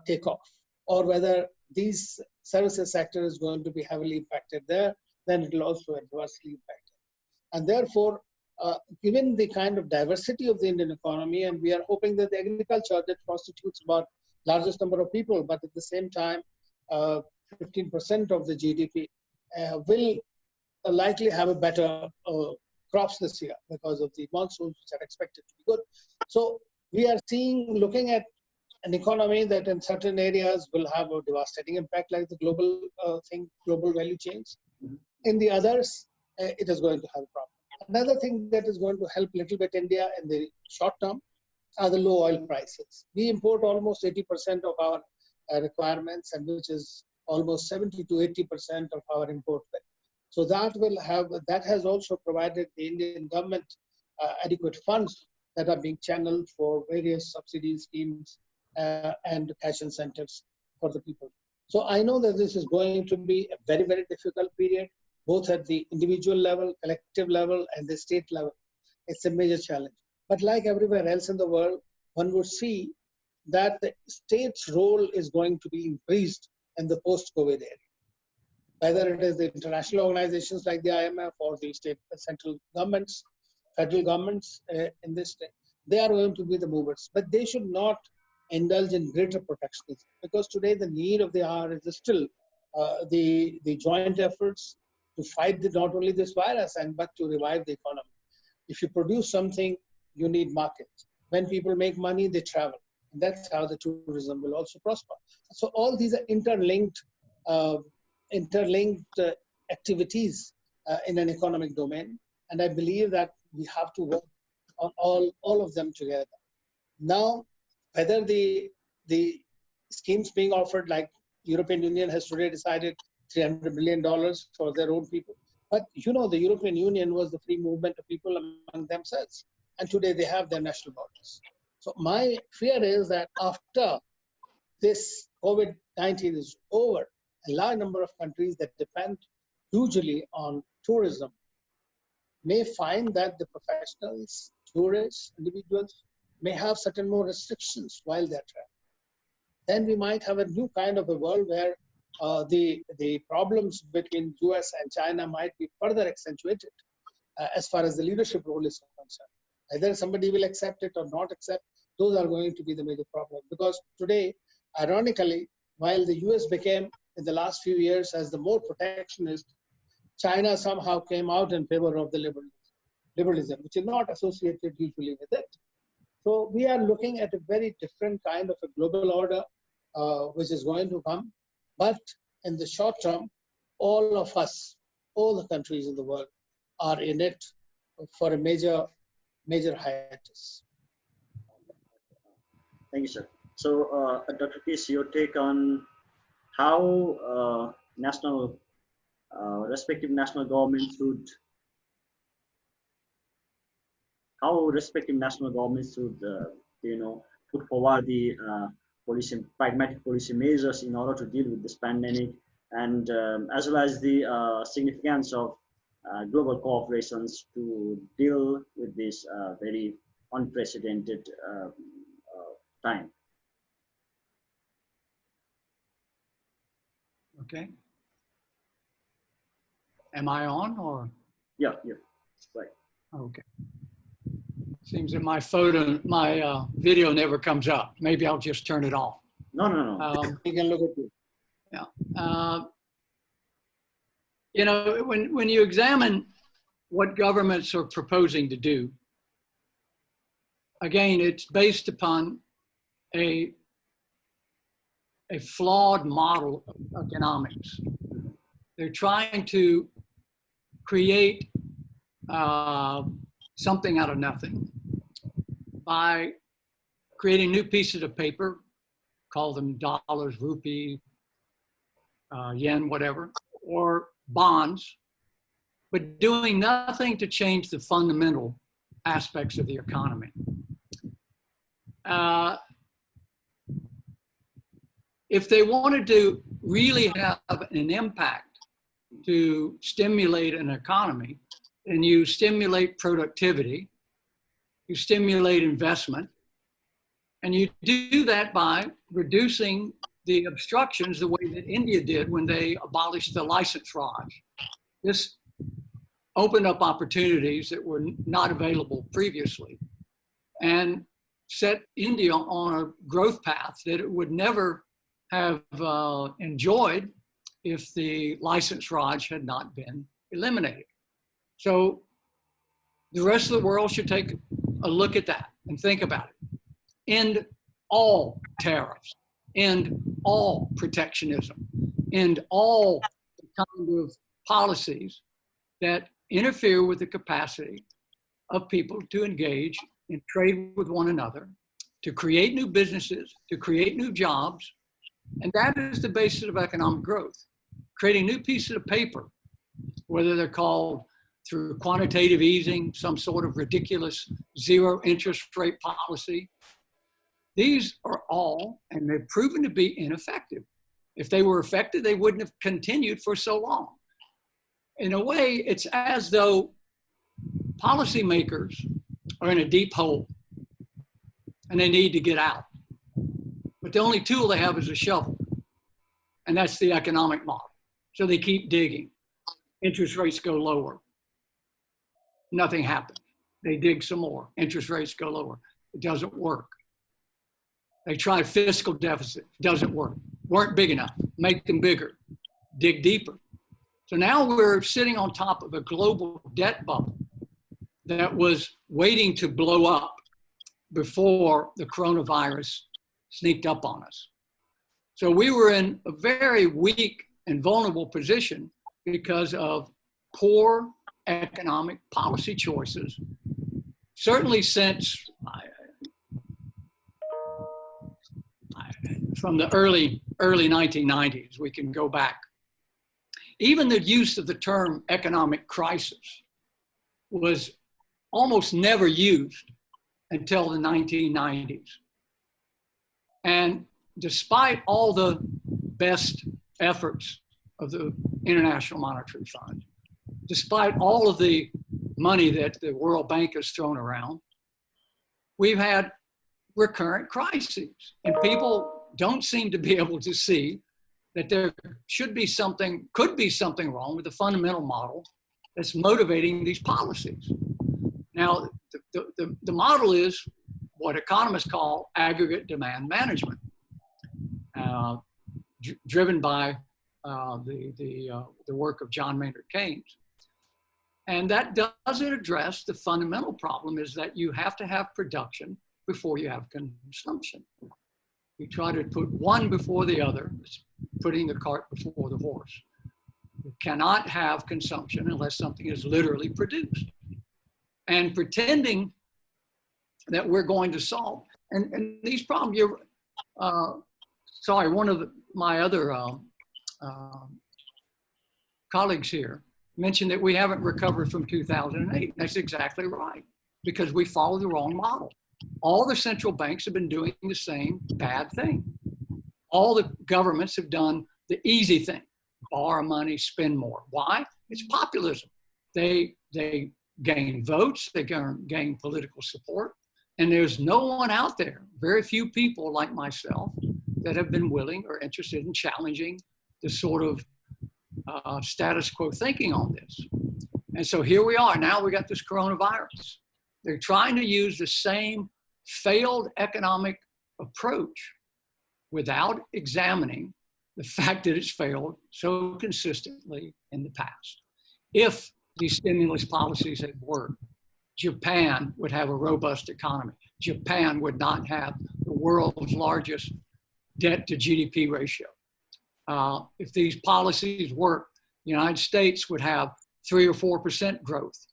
take off, or whether these services sector is going to be heavily impacted there, then it will also adversely impact it. And therefore, given the kind of diversity of the Indian economy, and we are hoping that the agriculture that constitutes about largest number of people, but at the same time, 15% of the GDP will likely have a better crops this year because of the monsoons, which are expected to be good. So we are looking at an economy that in certain areas will have a devastating impact, like the global global value chains. In the others, it is going to have a problem. Another thing that is going to help a little bit India in the short term are the low oil prices. We import almost 80% of our requirements, and which is almost 70 to 80% of our import value. So that has also provided the Indian government adequate funds that are being channeled for various subsidy schemes and cash incentives for the people. So I know that this is going to be a very, very difficult period, both at the individual level, collective level, and the state level. It's a major challenge. But like everywhere else in the world, one would see that the state's role is going to be increased in the post-COVID era. Whether it is the international organizations like the IMF or the state central governments, federal governments in this state, they are going to be the movers. But they should not indulge in greater protectionism, because today the need of the hour is still the joint efforts to fight not only this virus but to revive the economy. If you produce something, you need markets. When people make money, they travel. And that's how the tourism will also prosper. So all these are interlinked activities in an economic domain. And I believe that we have to work on all of them together. Now, whether the schemes being offered, like European Union has today decided $300 billion for their own people. But you know, the European Union was the free movement of people among themselves. And today they have their national borders. So my fear is that after this COVID-19 is over, a large number of countries that depend hugely on tourism may find that the professionals, tourists, individuals may have certain more restrictions while they're traveling. then we might have a new kind of a world where the problems between US and China might be further accentuated as far as the leadership role is concerned. Either somebody will accept it or not accept, those are going to be the major problem. Because today, ironically, while the US became in the last few years as the more protectionist, China somehow came out in favor of the liberalism, which is not associated usually with it. So we are looking at a very different kind of a global order, which is going to come. But in the short term, all of us, all the countries in the world are in it for a major hiatus. Thank you, sir. So, Dr. Kish, your take on how respective national governments should put forward the pragmatic policy measures in order to deal with this pandemic, and as well as the significance of global cooperations to deal with this very unprecedented time. Okay. Am I on or? Yeah, right. Okay. Seems that my video never comes up. Maybe I'll just turn it off. No. You can look at it. Yeah. You know, when you examine what governments are proposing to do, again, it's based upon a flawed model of economics. They're trying to create something out of nothing by creating new pieces of paper, call them dollars, rupee, yen, whatever, or bonds, but doing nothing to change the fundamental aspects of the economy. If they wanted to really have an impact to stimulate an economy, then you stimulate productivity, you stimulate investment, and you do that by reducing the obstructions the way that India did when they abolished the license Raj. This opened up opportunities that were not available previously and set India on a growth path that it would never have enjoyed if the license Raj had not been eliminated. So the rest of the world should take a look at that and think about it. End all tariffs, end all protectionism, end all kind of policies that interfere with the capacity of people to engage in trade with one another, to create new businesses, to create new jobs. And that is the basis of economic growth. Creating new pieces of paper, whether they're called through quantitative easing, some sort of ridiculous zero interest rate policy. These are all, and they've proven to be ineffective. If they were effective, they wouldn't have continued for so long. In a way, it's as though policymakers are in a deep hole and they need to get out. But the only tool they have is a shovel. And that's the economic model. So they keep digging. Interest rates go lower. Nothing happens. They dig some more. Interest rates go lower. It doesn't work. They try fiscal deficit. Doesn't work. Weren't big enough. Make them bigger. Dig deeper. So now we're sitting on top of a global debt bubble that was waiting to blow up before the coronavirus sneaked up on us. So we were in a very weak and vulnerable position because of poor economic policy choices, certainly since from the early 1990s, we can go back. Even the use of the term economic crisis was almost never used until the 1990s. And despite all the best efforts of the International Monetary Fund, despite all of the money that the World Bank has thrown around, we've had recurrent crises. And people don't seem to be able to see that there could be something wrong with the fundamental model that's motivating these policies. Now, the model is what economists call aggregate demand management, driven by the work of John Maynard Keynes. And that doesn't address the fundamental problem, is that you have to have production before you have consumption. You try to put one before the other, it's putting the cart before the horse. You cannot have consumption unless something is literally produced. And pretending that we're going to solve, and these problems, sorry, one of my other colleagues here mentioned that we haven't recovered from 2008. That's exactly right, because we follow the wrong model. All the central banks have been doing the same bad thing. All the governments have done the easy thing: borrow money, spend more. Why? It's populism. They gain votes, they gain political support, and there's no one out there, very few people like myself, that have been willing or interested in challenging the sort of status quo thinking on this. And so here we are. Now we got this coronavirus. They're trying to use the same failed economic approach without examining the fact that it's failed so consistently in the past. If these stimulus policies had worked, Japan would have a robust economy. Japan would not have the world's largest debt to GDP ratio. If these policies work, the United States would have 3 or 4% growth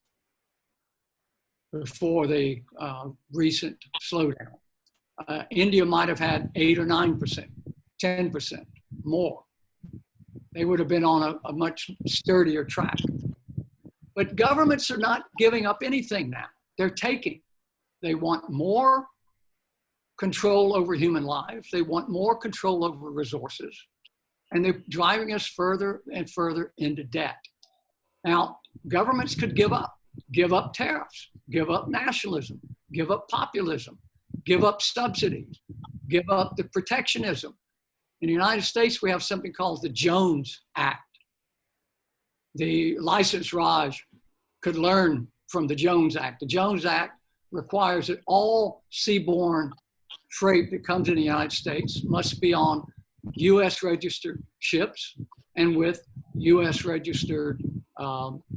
before the recent slowdown. India might have had 8 or 9%, 10% more. They would have been on a much sturdier track. But governments are not giving up anything now. They're taking. They want more control over human lives. They want more control over resources. And they're driving us further and further into debt. Now, governments could give up tariffs, give up nationalism, give up populism, give up subsidies, give up the protectionism. In the United States, we have something called the Jones Act. The licensed Raj could learn from the Jones Act. The Jones Act requires that all seaborne freight that comes in the United States must be on US registered ships and with US registered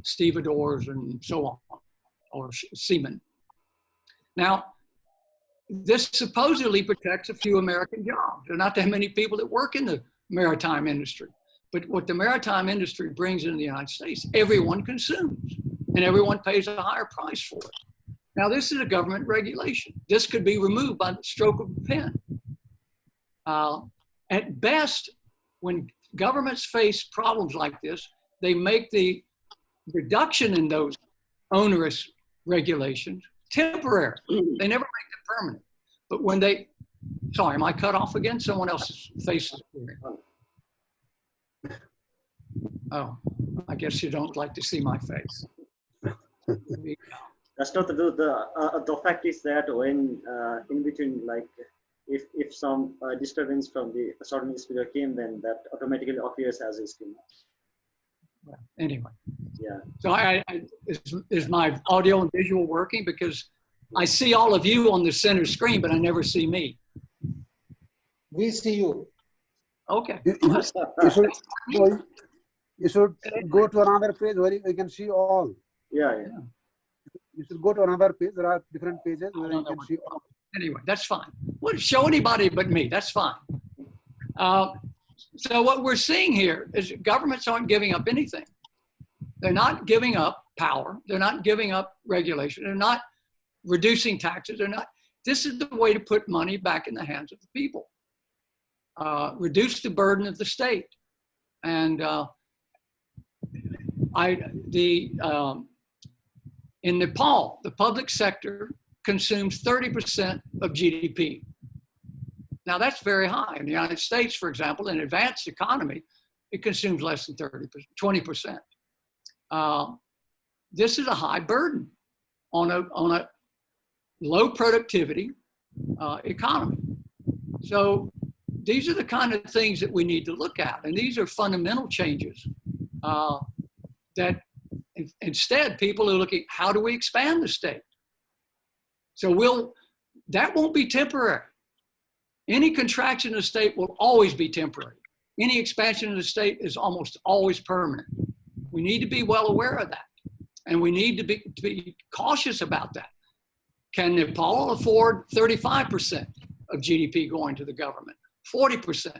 stevedores and so on, or seamen. Now, this supposedly protects a few American jobs. There are not that many people that work in the maritime industry. But what the maritime industry brings into the United States, everyone consumes, and everyone pays a higher price for it. Now, this is a government regulation. This could be removed by the stroke of a pen. At best, when governments face problems like this, they make the reduction in those onerous regulations temporary. They never make it permanent. But when they, sorry, am I cut off again? Someone else's face is appearing. Oh, I guess you don't like to see my face. That's not the fact is that when in between, like if some disturbance from the certain speaker came, then that automatically appears as a screen. Well, anyway. Yeah. So is my audio and visual working? Because I see all of you on the center screen, but I never see me. We see you. Okay. You should go to another page where you can see all. Yeah. You should go to another page. There are different pages where you can see all. Anyway, that's fine. Well, show anybody but me. That's fine. So what we're seeing here is governments aren't giving up anything. They're not giving up power. They're not giving up regulation. They're not reducing taxes. They're not. This is the way to put money back in the hands of the people. Reduce the burden of the state. And in Nepal, the public sector consumes 30% of GDP. Now that's very high. In the United States, for example, in an advanced economy, it consumes less than 20%. This is a high burden on a low productivity economy. So these are the kind of things that we need to look at. And these are fundamental changes that instead people are looking, how do we expand the state? So that won't be temporary. Any contraction of the state will always be temporary. Any expansion of the state is almost always permanent. We need to be well aware of that. And we need to be cautious about that. Can Nepal afford 35% of GDP going to the government? 40%?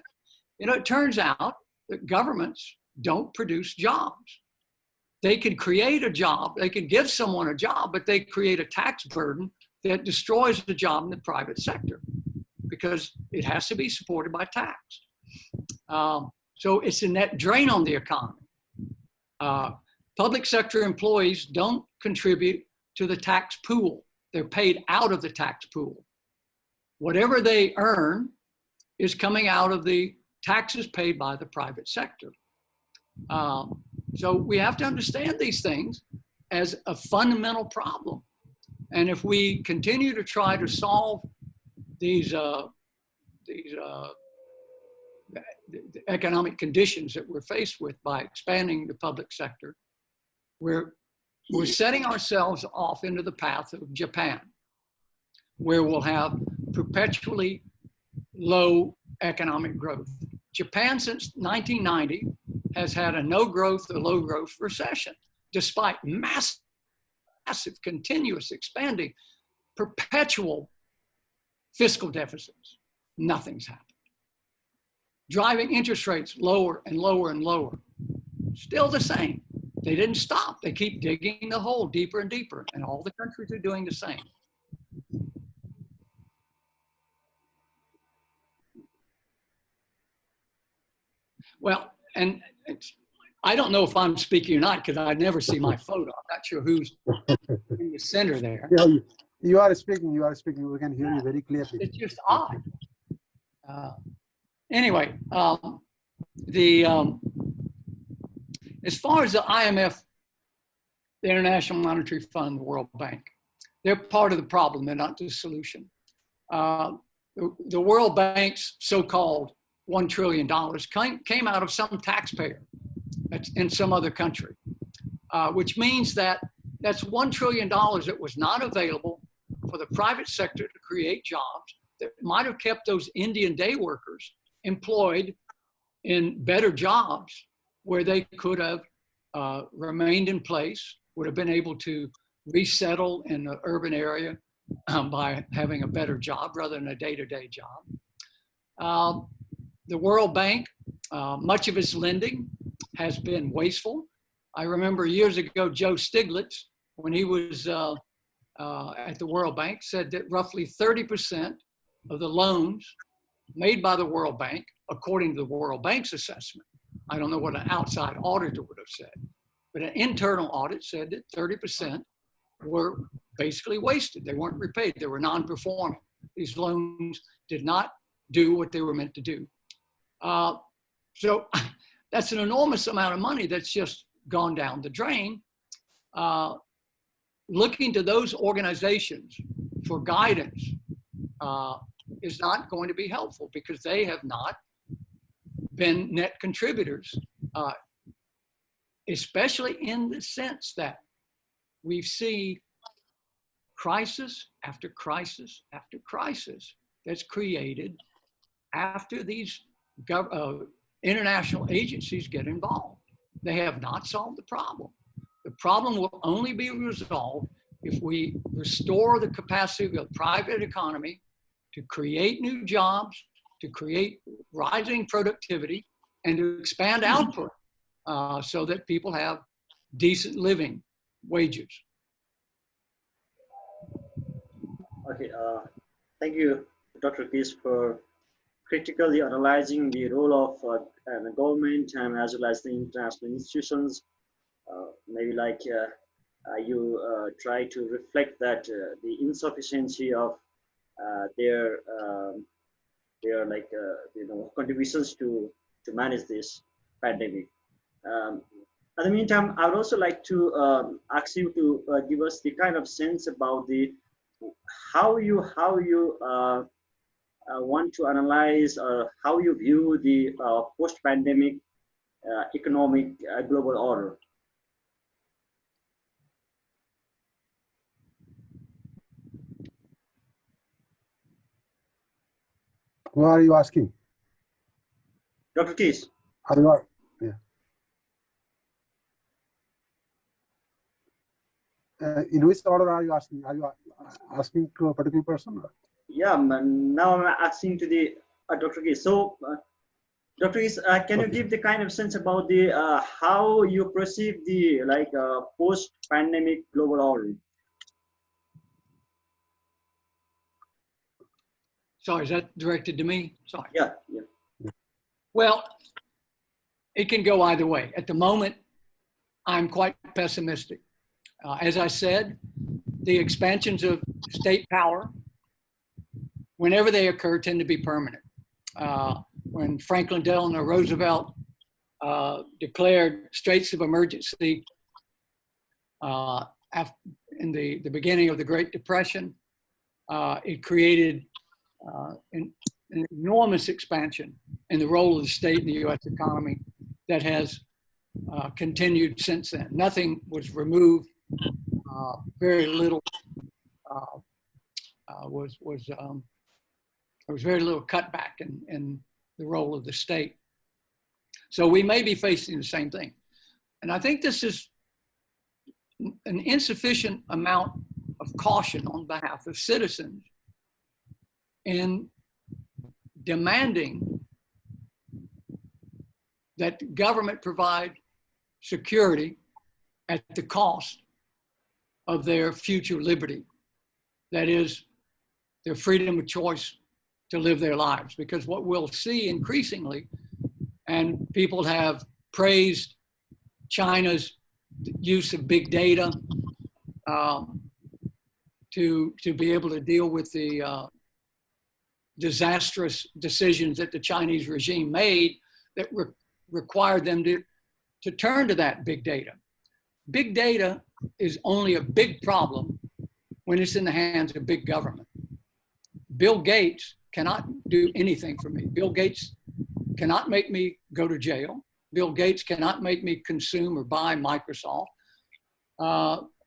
You know, it turns out that governments don't produce jobs. They can create a job, they can give someone a job, but they create a tax burden that destroys the job in the private sector because it has to be supported by tax. So it's a net drain on the economy. Public sector employees don't contribute to the tax pool. They're paid out of the tax pool. Whatever they earn is coming out of the taxes paid by the private sector. So we have to understand these things as a fundamental problem. And if we continue to try to solve these the economic conditions that we're faced with by expanding the public sector, we're setting ourselves off into the path of Japan, where we'll have perpetually low economic growth. Japan since 1990 has had a no growth or low growth recession, despite massive, continuous, expanding, perpetual fiscal deficits. Nothing's happened. Driving interest rates lower and lower and lower. Still the same. They didn't stop. They keep digging the hole deeper and deeper, and all the countries are doing the same. Well, and I don't know if I'm speaking or not because I never see my photo. I'm not sure who's in the center there. Yeah, you are speaking. You are speaking. We can hear you very clearly. It's just odd. Anyway, as far as the IMF, the International Monetary Fund, the World Bank, they're part of the problem. They're not the solution. The World Bank's so-called $1 trillion came out of some taxpayer in some other country, which means that that's $1 trillion that was not available for the private sector to create jobs that might have kept those Indian day workers employed in better jobs where they could have remained in place, would have been able to resettle in the urban area by having a better job rather than a day-to-day job. The World Bank, much of its lending has been wasteful. I remember years ago, Joe Stiglitz, when he was at the World Bank, said that roughly 30% of the loans made by the World Bank, according to the World Bank's assessment, I don't know what an outside auditor would have said, but an internal audit said that 30% were basically wasted. They weren't repaid. They were non-performing. These loans did not do what they were meant to do. So that's an enormous amount of money that's just gone down the drain. Looking to those organizations for guidance is not going to be helpful because they have not been net contributors, especially in the sense that we see crisis after crisis after crisis that's created after these international agencies get involved. They have not solved the problem. The problem will only be resolved if we restore the capacity of the private economy to create new jobs, to create rising productivity, and to expand output so that people have decent living wages. Okay, thank you, Dr. Kish, for critically analyzing the role of the government and as well as the international institutions. Maybe like you try to reflect that the insufficiency of their like contributions to manage this pandemic. In the meantime, I would also like to ask you to give us the kind of sense about the how you want to analyze how you view the post-pandemic economic global order. Who are you asking? Dr. Keys. Yeah. In which order are you asking? Are you asking to a particular person? Yeah, now I'm asking to the Dr. Keys. So, Dr. Keys, can you give the kind of sense about the how you perceive the post-pandemic global order? Sorry, is that directed to me? Sorry. Yeah. Well, it can go either way. At the moment, I'm quite pessimistic. As I said, the expansions of state power, whenever they occur, tend to be permanent. When Franklin Delano Roosevelt declared states of emergency in the beginning of the Great Depression, it created an enormous expansion in the role of the state in the U.S. economy that has continued since then. Nothing was removed. Very little there was very little cutback in the role of the state. So we may be facing the same thing. And I think this is an insufficient amount of caution on behalf of citizens in demanding that government provide security at the cost of their future liberty. That is, their freedom of choice to live their lives. Because what we'll see increasingly, and people have praised China's use of big data to be able to deal with the disastrous decisions that the Chinese regime made that required them to turn to that big data. Big data is only a big problem when it's in the hands of big government. Bill Gates cannot do anything for me. Bill Gates cannot make me go to jail. Bill Gates cannot make me consume or buy Microsoft.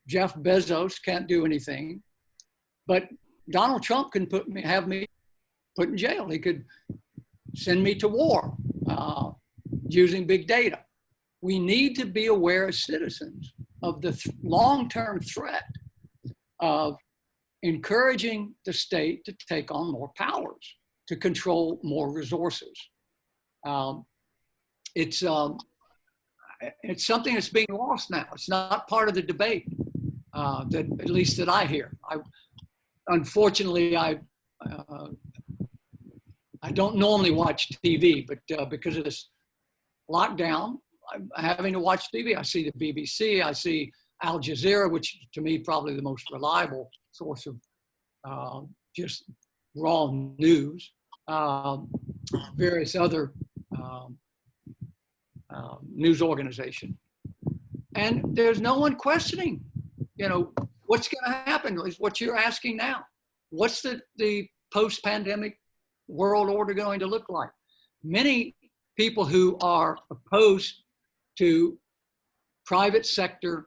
Jeff Bezos can't do anything. But Donald Trump can have me put in jail. He could send me to war using big data. We need to be aware as citizens of the long-term threat of encouraging the state to take on more powers, to control more resources. It's something that's being lost now. It's not part of the debate, at least that I hear. Unfortunately, I don't normally watch TV, but because of this lockdown, I'm having to watch TV. I see the BBC, I see Al Jazeera, which to me probably the most reliable source of just raw news. Various other news organizations, and there's no one questioning, what's going to happen is what you're asking now. What's the post-pandemic world order going to look like? Many people who are opposed to private sector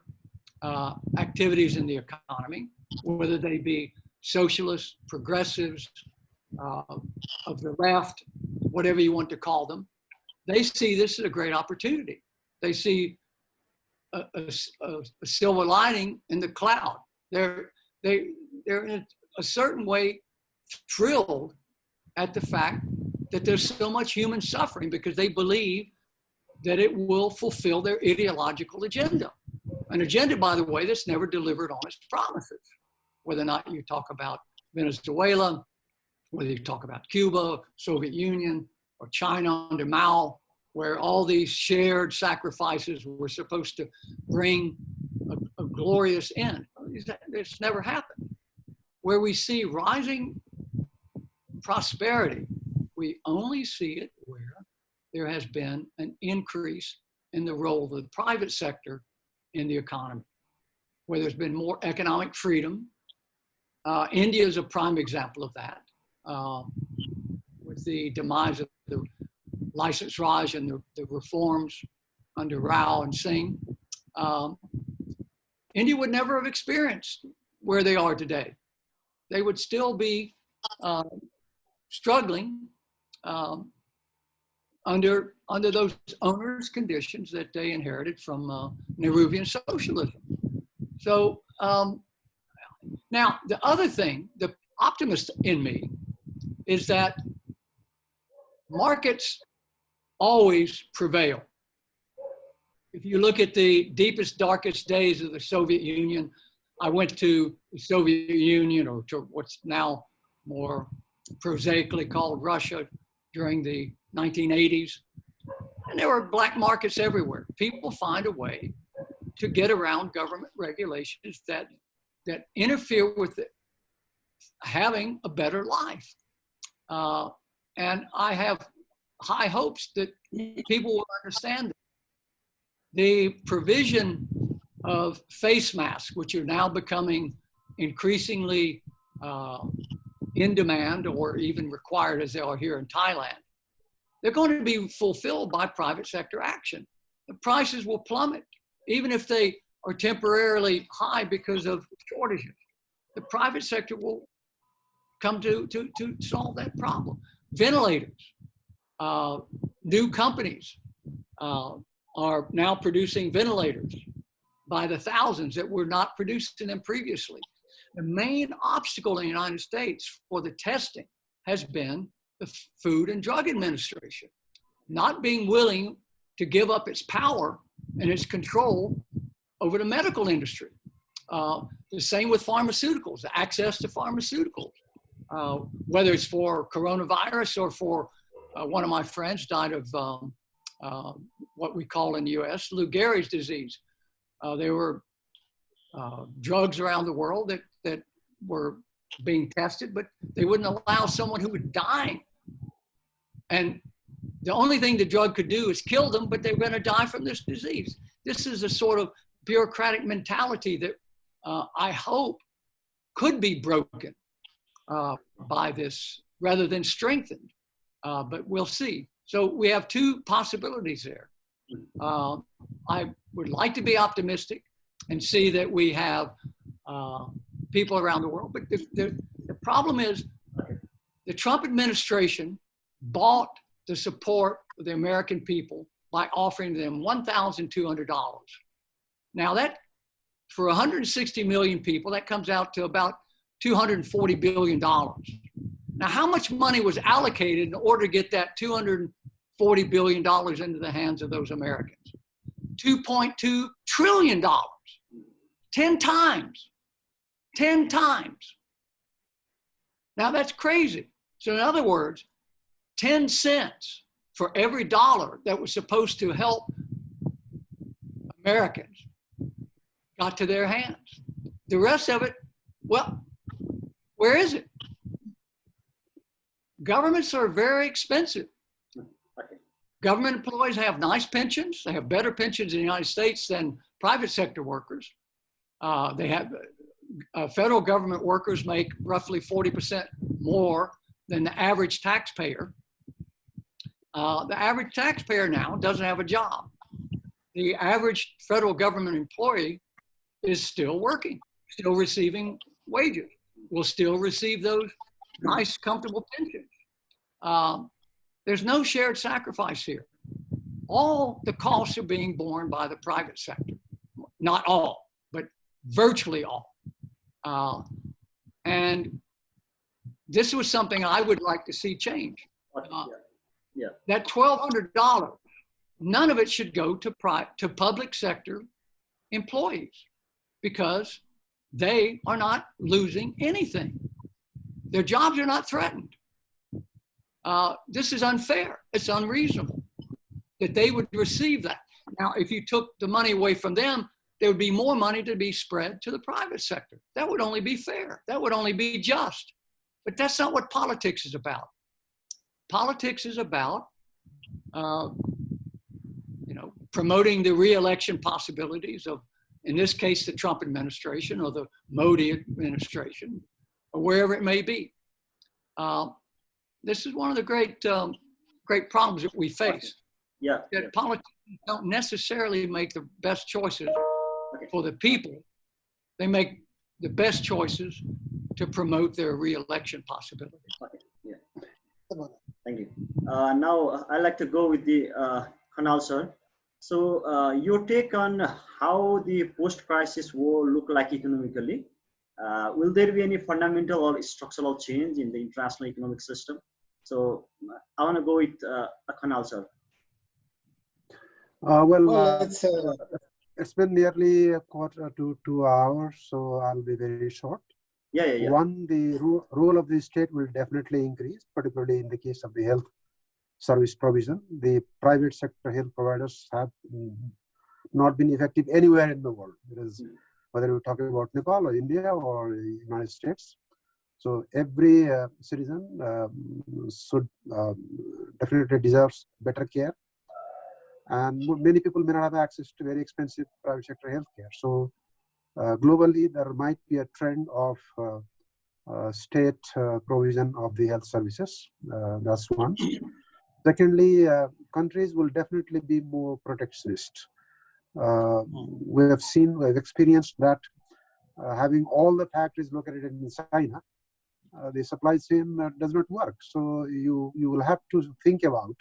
activities in the economy, whether they be socialists, progressives, of the left, whatever you want to call them, they see this as a great opportunity. They see a silver lining in the cloud. They're in a certain way thrilled at the fact that there's so much human suffering because they believe that it will fulfill their ideological agenda. An agenda, by the way, that's never delivered on its promises. Whether or not you talk about Venezuela, whether you talk about Cuba, Soviet Union, or China under Mao, where all these shared sacrifices were supposed to bring a glorious end. It's never happened. Where we see rising prosperity, we only see it where there has been an increase in the role of the private sector in the economy, where there's been more economic freedom. India is a prime example of that. with the demise of the License Raj and the reforms under Rao and Singh, India would never have experienced where they are today. They would still be struggling under those onerous conditions that they inherited from Nehruvian socialism. So now the other thing, the optimist in me, is that markets always prevail. If you look at the deepest, darkest days of the Soviet Union, I went to the Soviet Union, or to what's now more prosaically called Russia, during the 1980s, and there were black markets everywhere. People find a way to get around government regulations that interfere with it, having a better life. And I have high hopes that people will understand that. The provision of face masks, which are now becoming increasingly in demand or even required as they are here in Thailand, they're going to be fulfilled by private sector action. The prices will plummet, even if they are temporarily high because of shortages. The private sector will come to solve that problem. Ventilators, new companies are now producing ventilators by the thousands that were not producing them previously. The main obstacle in the United States for the testing has been the Food and Drug Administration not being willing to give up its power and its control over the medical industry. The same with pharmaceuticals, the access to pharmaceuticals, whether it's for coronavirus or for one of my friends died of what we call in the US, Lou Gehrig's disease. There were drugs around the world that were being tested, but they wouldn't allow someone who was dying. And the only thing the drug could do is kill them, but they're going to die from this disease. This is a sort of bureaucratic mentality that I hope could be broken by this rather than strengthened, but we'll see. So we have two possibilities there. I would like to be optimistic and see that we have people around the world, but the problem is the Trump administration bought the support of the American people by offering them $1,200. Now that, for 160 million people, that comes out to about $240 billion. Now, how much money was allocated in order to get that $240 billion into the hands of those Americans? $2.2 trillion, 10 times, 10 times. Now that's crazy. So in other words, 10 cents for every dollar that was supposed to help Americans got to their hands. The rest of it, well, where is it? Governments are very expensive. Government employees have nice pensions. They have better pensions in the United States than private sector workers. They have federal government workers make roughly 40% more than the average taxpayer. The average taxpayer now doesn't have a job. The average federal government employee is still working, still receiving wages, will still receive those nice, comfortable pensions. There's no shared sacrifice here. All the costs are being borne by the private sector. Not all, but virtually all. And this was something I would like to see change. That $1,200, none of it should go to public sector employees because they are not losing anything. Their jobs are not threatened. This is unfair. It's unreasonable that they would receive that. Now, if you took the money away from them, there would be more money to be spread to the private sector. That would only be fair. That would only be just. But that's not what politics is about. Politics is about, promoting the re-election possibilities of, in this case, the Trump administration or the Modi administration, or wherever it may be. this is one of the great problems that we face. Yeah. That politicians don't necessarily make the best choices for the people. They make the best choices to promote their re-election possibility. Okay. Yeah. Thank you. Now I'd like to go with the Khanal sir. So your take on how the post-crisis will look like economically. Will there be any fundamental or structural change in the international economic system? So I want to go with Khanal sir. It's been nearly a quarter to 2 hours, so I'll be very short. Yeah. One, the role of the state will definitely increase, particularly in the case of the health service provision. The private sector health providers have not been effective anywhere in the world. It is, whether we're talking about Nepal or India or the United States. So every citizen should definitely deserves better care. And many people may not have access to very expensive private sector healthcare. So globally, there might be a trend of state provision of the health services. That's one. Secondly, countries will definitely be more protectionist. We've experienced that having all the factories located in China, the supply chain does not work. So you will have to think about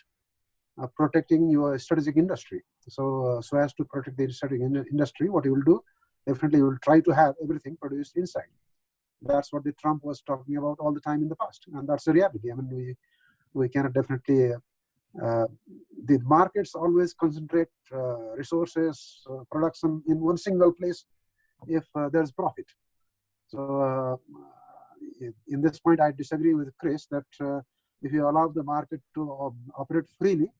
protecting your strategic industry. So as to protect the strategic industry, what you will do, definitely you will try to have everything produced inside. That's what the Trump was talking about all the time in the past, and that's the reality. I mean, we cannot definitely. The markets always concentrate resources, production in one single place if there's profit. So in this point, I disagree with Chris that if you allow the market to operate freely,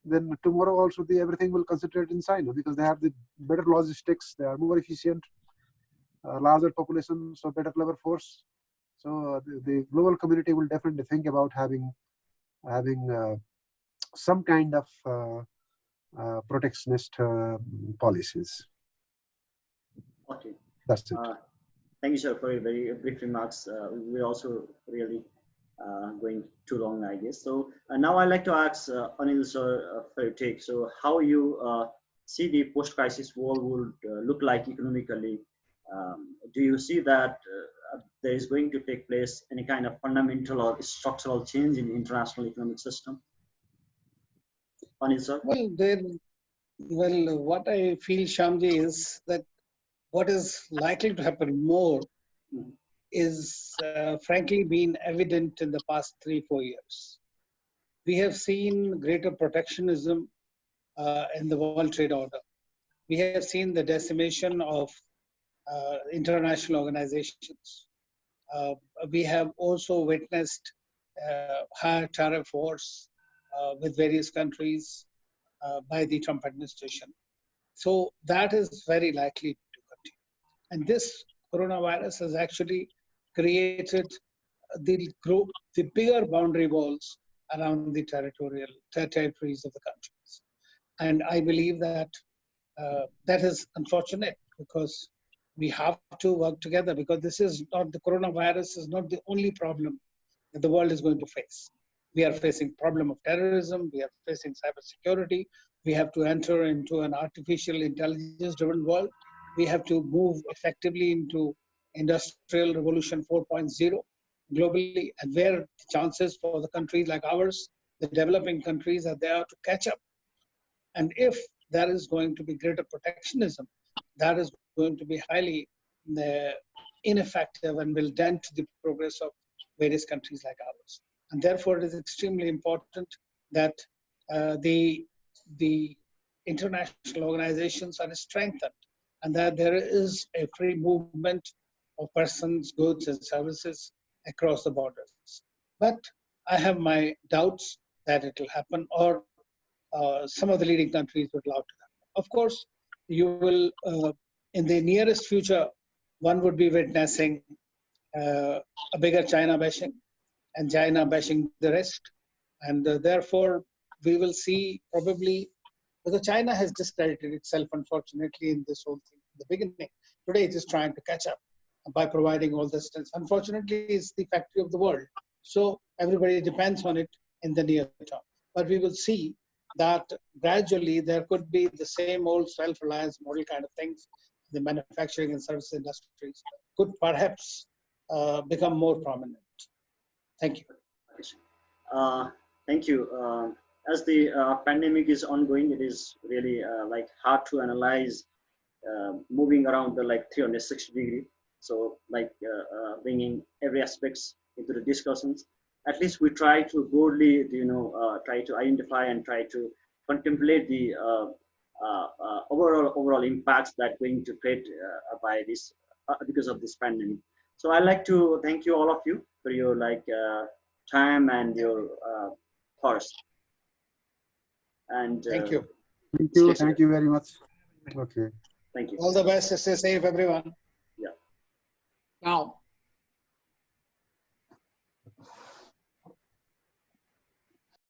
then tomorrow also everything will concentrate in China because they have the better logistics, they are more efficient, larger population, so better labor force. So the global community will definitely think about having some kind of protectionist policies. Okay. That's it. Thank you, sir, for your very brief remarks. We're also really going too long, I guess. So now I'd like to ask Anil, sir, for your take. So how you see the post-crisis world would look like economically? Do you see that there is going to take place any kind of fundamental or structural change in the international economic system? Anil, sir? Well, what I feel, Shyamji, is that what is likely to happen more is frankly been evident in the past 3-4 years. We have seen greater protectionism in the World Trade Order. We have seen the decimation of international organizations. We have also witnessed higher tariff wars with various countries by the Trump administration. So that is very likely to continue. And this coronavirus has actually created the bigger boundary walls around the territories of the countries. And I believe that that is unfortunate because we have to work together, because the coronavirus is not the only problem that the world is going to face. We are facing problem of terrorism, we are facing cybersecurity, we have to enter into an artificial intelligence-driven world, we have to move effectively into Industrial Revolution 4.0 globally, and where the chances for the countries like ours, the developing countries, are there to catch up. And if there is going to be greater protectionism, that is going to be highly ineffective and will dent the progress of various countries like ours. And therefore, it is extremely important that the international organizations are strengthened and that there is a free movement of persons, goods, and services across the borders. But I have my doubts that it will happen, or some of the leading countries would allow it to happen. Of course, you will, in the nearest future, one would be witnessing a bigger China bashing, and China bashing the rest. And therefore, we will see probably, because China has discredited itself, unfortunately, in this whole thing in the beginning. Today, it is trying to catch up by providing all the assistance. Unfortunately, it's the factory of the world. So everybody depends on it in the near term. But we will see that gradually there could be the same old self-reliance model kind of things. The manufacturing and service industries could perhaps become more prominent. Thank you. Thank you. As the pandemic is ongoing, it is really like hard to analyze moving around the like 360 degree. So like bringing every aspects into the discussions. At least we try to broadly, try to identify and try to contemplate the overall impacts that going to create by this because of this pandemic. So I'd like to thank you all of you for your like time and your thoughts. And thank you. Thank you. Thank you very much. Okay. Thank you. All the best. Stay safe, everyone. Yeah. Now,